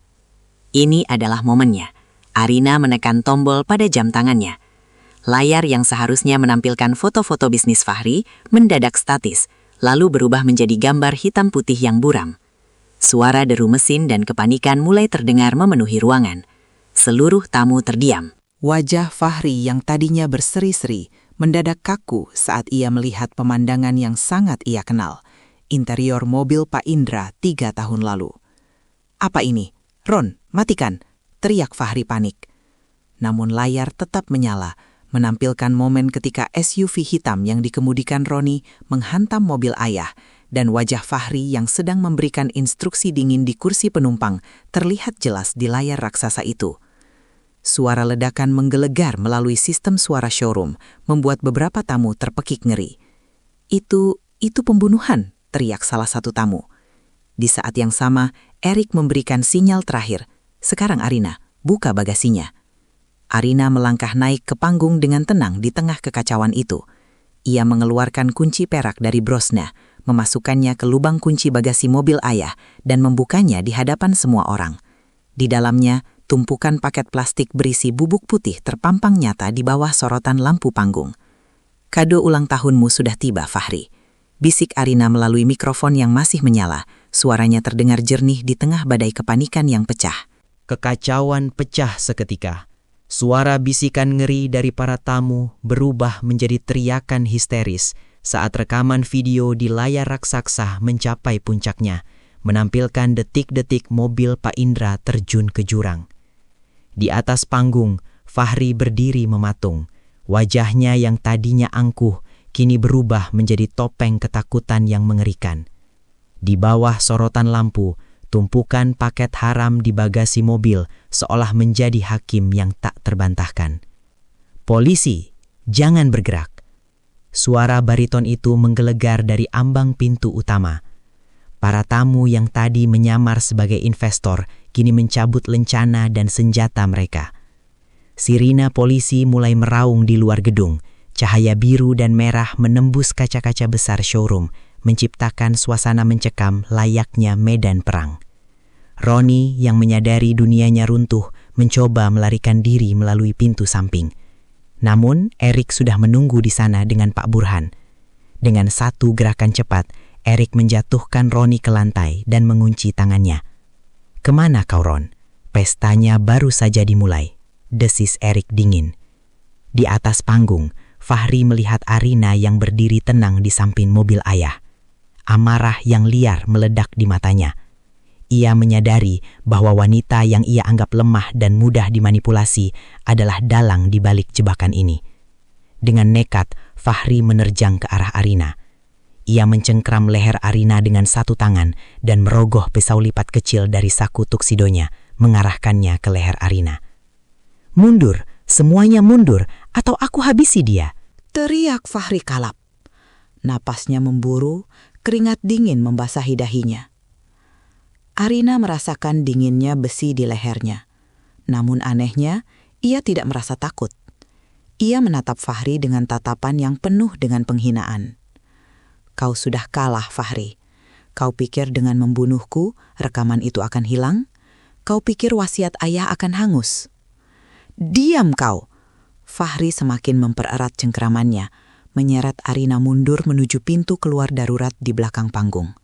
Ini adalah momennya. Arina menekan tombol pada jam tangannya. Layar yang seharusnya menampilkan foto-foto bisnis Fahri mendadak statis, lalu berubah menjadi gambar hitam putih yang buram. Suara deru mesin dan kepanikan mulai terdengar memenuhi ruangan. Seluruh tamu terdiam. Wajah Fahri yang tadinya berseri-seri mendadak kaku saat ia melihat pemandangan yang sangat ia kenal. Interior mobil Pak Indra 3 tahun lalu. Apa ini? Ron, matikan! Teriak Fahri panik. namun layar tetap menyala, menampilkan momen ketika SUV hitam yang dikemudikan Roni menghantam mobil ayah dan wajah Fahri yang sedang memberikan instruksi dingin di kursi penumpang terlihat jelas di layar raksasa itu. Suara ledakan menggelegar melalui sistem suara showroom, membuat beberapa tamu terpekik ngeri. Itu pembunuhan, teriak salah satu tamu. Di saat yang sama, Erik memberikan sinyal terakhir. Sekarang Arina, buka bagasinya. Arina melangkah naik ke panggung dengan tenang di tengah kekacauan itu. Ia mengeluarkan kunci perak dari brosnya, memasukkannya ke lubang kunci bagasi mobil ayah, dan membukanya di hadapan semua orang. Di dalamnya, tumpukan paket plastik berisi bubuk putih terpampang nyata di bawah sorotan lampu panggung. Kado ulang tahunmu sudah tiba, Fahri. Bisik Arina melalui mikrofon yang masih menyala. Suaranya terdengar jernih di tengah badai kepanikan yang pecah. Kekacauan pecah seketika. Suara bisikan ngeri dari para tamu berubah menjadi teriakan histeris saat rekaman video di layar raksasa mencapai puncaknya, menampilkan detik-detik mobil Pak Indra terjun ke jurang. Di atas panggung, Fahri berdiri mematung. Wajahnya yang tadinya angkuh, kini berubah menjadi topeng ketakutan yang mengerikan. Di bawah sorotan lampu, tumpukan paket haram di bagasi mobil seolah menjadi hakim yang tak terbantahkan. "Polisi, jangan bergerak." Suara bariton itu menggelegar dari ambang pintu utama. Para tamu yang tadi menyamar sebagai investor kini mencabut lencana dan senjata mereka. Sirina polisi mulai meraung di luar gedung. Cahaya biru dan merah menembus kaca-kaca besar showroom, menciptakan suasana mencekam layaknya medan perang. Roni yang menyadari dunianya runtuh mencoba melarikan diri melalui pintu samping. Namun Erik sudah menunggu di sana dengan Pak Burhan. Dengan satu gerakan cepat, Erik menjatuhkan Roni ke lantai dan mengunci tangannya. "Kemana kau, Ron? Pestanya baru saja dimulai," desis Erik dingin. Di atas panggung, Fahri melihat Arina yang berdiri tenang di samping mobil ayah. Amarah yang liar meledak di matanya. Ia menyadari bahwa wanita yang ia anggap lemah dan mudah dimanipulasi adalah dalang di balik jebakan ini. Dengan nekat, Fahri menerjang ke arah Arina. Ia mencengkram leher Arina dengan satu tangan dan merogoh pisau lipat kecil dari saku tuksidonya, mengarahkannya ke leher Arina. "Mundur, semuanya mundur, atau aku habisi dia!" teriak Fahri kalap. Napasnya memburu, keringat dingin membasahi dahinya. Arina merasakan dinginnya besi di lehernya. Namun anehnya, ia tidak merasa takut. Ia menatap Fahri dengan tatapan yang penuh dengan penghinaan. "Kau sudah kalah, Fahri. Kau pikir dengan membunuhku, rekaman itu akan hilang? Kau pikir wasiat ayah akan hangus? Diam kau!" Fahri semakin mempererat cengkeramannya, menyeret Arina mundur menuju pintu keluar darurat di belakang panggung.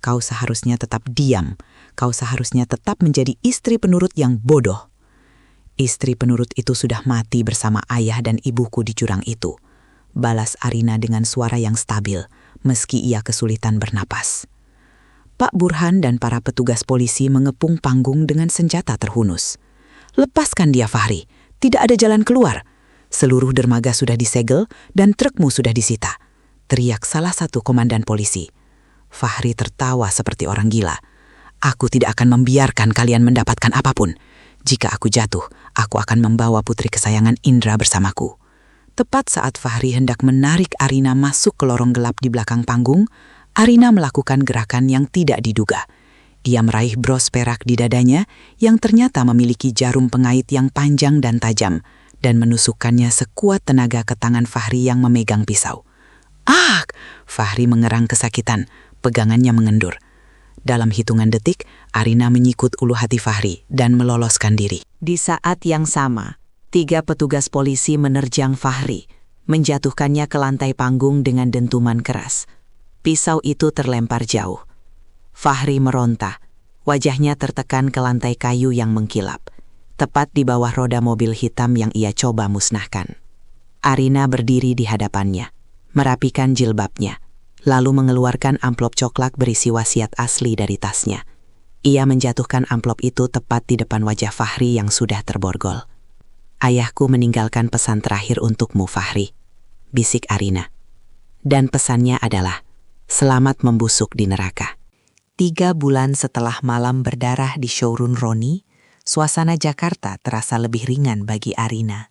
"Kau seharusnya tetap diam. Kau seharusnya tetap menjadi istri penurut yang bodoh. Istri penurut itu sudah mati bersama ayah dan ibuku di jurang itu," balas Arina dengan suara yang stabil, meski ia kesulitan bernapas. Pak Burhan dan para petugas polisi mengepung panggung dengan senjata terhunus. "Lepaskan dia, Fahri. Tidak ada jalan keluar. Seluruh dermaga sudah disegel dan trukmu sudah disita," teriak salah satu komandan polisi. Fahri tertawa seperti orang gila. "Aku tidak akan membiarkan kalian mendapatkan apapun. Jika aku jatuh, aku akan membawa putri kesayangan Indra bersamaku." Tepat saat Fahri hendak menarik Arina masuk ke lorong gelap di belakang panggung, Arina melakukan gerakan yang tidak diduga. Ia meraih bros perak di dadanya yang ternyata memiliki jarum pengait yang panjang dan tajam, dan menusukkannya sekuat tenaga ke tangan Fahri yang memegang pisau. "Ah!" Fahri mengerang kesakitan, pegangannya mengendur. Dalam hitungan detik, Arina menyikut ulu hati Fahri dan meloloskan diri. Di saat yang sama, 3 petugas polisi menerjang Fahri, menjatuhkannya ke lantai panggung dengan dentuman keras. Pisau itu terlempar jauh. Fahri meronta, wajahnya tertekan ke lantai kayu yang mengkilap, tepat di bawah roda mobil hitam yang ia coba musnahkan. Arina berdiri di hadapannya, merapikan jilbabnya, lalu mengeluarkan amplop coklat berisi wasiat asli dari tasnya. Ia menjatuhkan amplop itu tepat di depan wajah Fahri yang sudah terborgol. Ayahku meninggalkan pesan terakhir untukmu, Fahri, bisik Arina. Dan pesannya adalah, selamat membusuk di neraka. 3 bulan setelah malam berdarah di showroom Roni, suasana Jakarta terasa lebih ringan bagi Arina.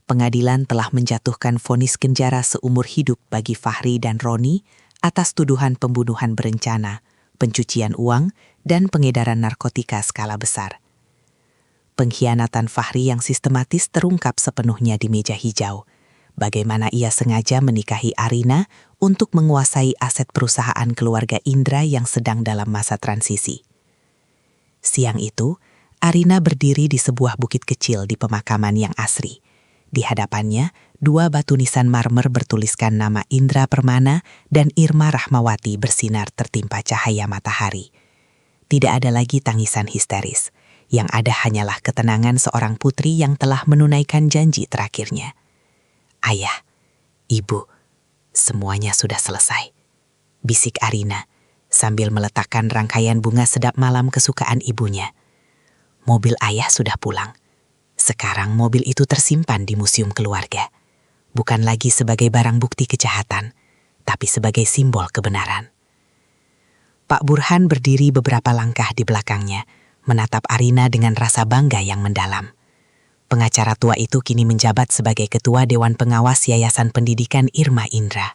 Pengadilan telah menjatuhkan vonis penjara seumur hidup bagi Fahri dan Roni atas tuduhan pembunuhan berencana, pencucian uang, dan pengedaran narkotika skala besar. Pengkhianatan Fahri yang sistematis terungkap sepenuhnya di meja hijau. Bagaimana ia sengaja menikahi Arina untuk menguasai aset perusahaan keluarga Indra yang sedang dalam masa transisi. Siang itu, Arina berdiri di sebuah bukit kecil di pemakaman yang asri. Di hadapannya, 2 batu nisan marmer bertuliskan nama Indra Permana dan Irma Rahmawati bersinar tertimpa cahaya matahari. Tidak ada lagi tangisan histeris. Yang ada hanyalah ketenangan seorang putri yang telah menunaikan janji terakhirnya. Ayah, Ibu, semuanya sudah selesai, bisik Arina sambil meletakkan rangkaian bunga sedap malam kesukaan ibunya. Mobil ayah sudah pulang. Sekarang mobil itu tersimpan di museum keluarga. Bukan lagi sebagai barang bukti kejahatan, tapi sebagai simbol kebenaran. Pak Burhan berdiri beberapa langkah di belakangnya, menatap Arina dengan rasa bangga yang mendalam. Pengacara tua itu kini menjabat sebagai Ketua Dewan Pengawas Yayasan Pendidikan Irma Indra.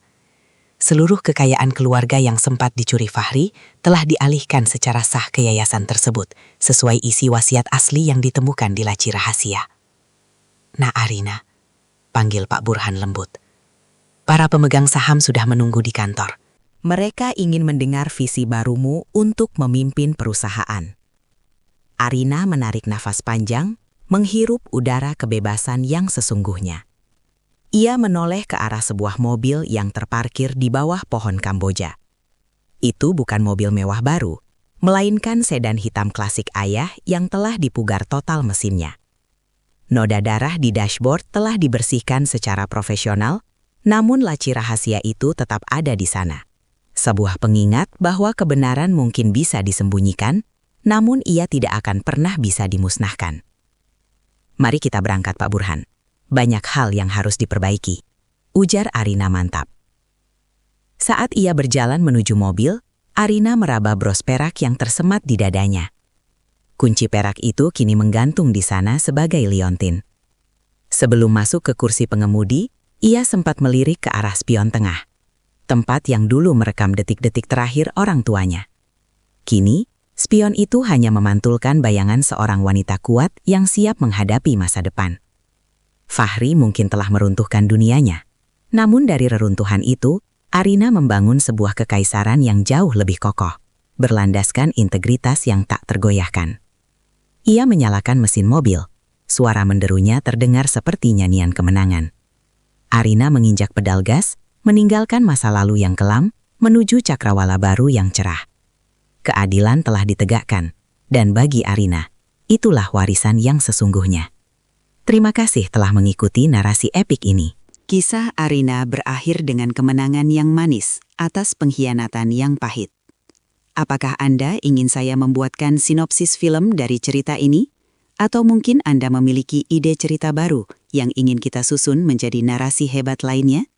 Seluruh kekayaan keluarga yang sempat dicuri Fahri telah dialihkan secara sah ke yayasan tersebut, sesuai isi wasiat asli yang ditemukan di laci rahasia. Nah Arina, panggil Pak Burhan lembut. Para pemegang saham sudah menunggu di kantor. Mereka ingin mendengar visi barumu untuk memimpin perusahaan. Arina menarik nafas panjang, menghirup udara kebebasan yang sesungguhnya. Ia menoleh ke arah sebuah mobil yang terparkir di bawah pohon Kamboja. Itu bukan mobil mewah baru, melainkan sedan hitam klasik ayah yang telah dipugar total mesinnya. Noda darah di dashboard telah dibersihkan secara profesional, namun laci rahasia itu tetap ada di sana. Sebuah pengingat bahwa kebenaran mungkin bisa disembunyikan, namun ia tidak akan pernah bisa dimusnahkan. Mari kita berangkat, Pak Burhan. Banyak hal yang harus diperbaiki, ujar Arina mantap. Saat ia berjalan menuju mobil, Arina meraba bros perak yang tersemat di dadanya. Kunci perak itu kini menggantung di sana sebagai liontin. Sebelum masuk ke kursi pengemudi, ia sempat melirik ke arah spion tengah, tempat yang dulu merekam detik-detik terakhir orang tuanya. Kini, spion itu hanya memantulkan bayangan seorang wanita kuat yang siap menghadapi masa depan. Fahri mungkin telah meruntuhkan dunianya. Namun dari reruntuhan itu, Arina membangun sebuah kekaisaran yang jauh lebih kokoh, berlandaskan integritas yang tak tergoyahkan. Ia menyalakan mesin mobil. Suara menderunya terdengar seperti nyanyian kemenangan. Arina menginjak pedal gas, meninggalkan masa lalu yang kelam, menuju cakrawala baru yang cerah. Keadilan telah ditegakkan, dan bagi Arina, itulah warisan yang sesungguhnya. Terima kasih telah mengikuti narasi epik ini. Kisah Arina berakhir dengan kemenangan yang manis atas pengkhianatan yang pahit. Apakah Anda ingin saya membuatkan sinopsis film dari cerita ini? Atau mungkin Anda memiliki ide cerita baru yang ingin kita susun menjadi narasi hebat lainnya?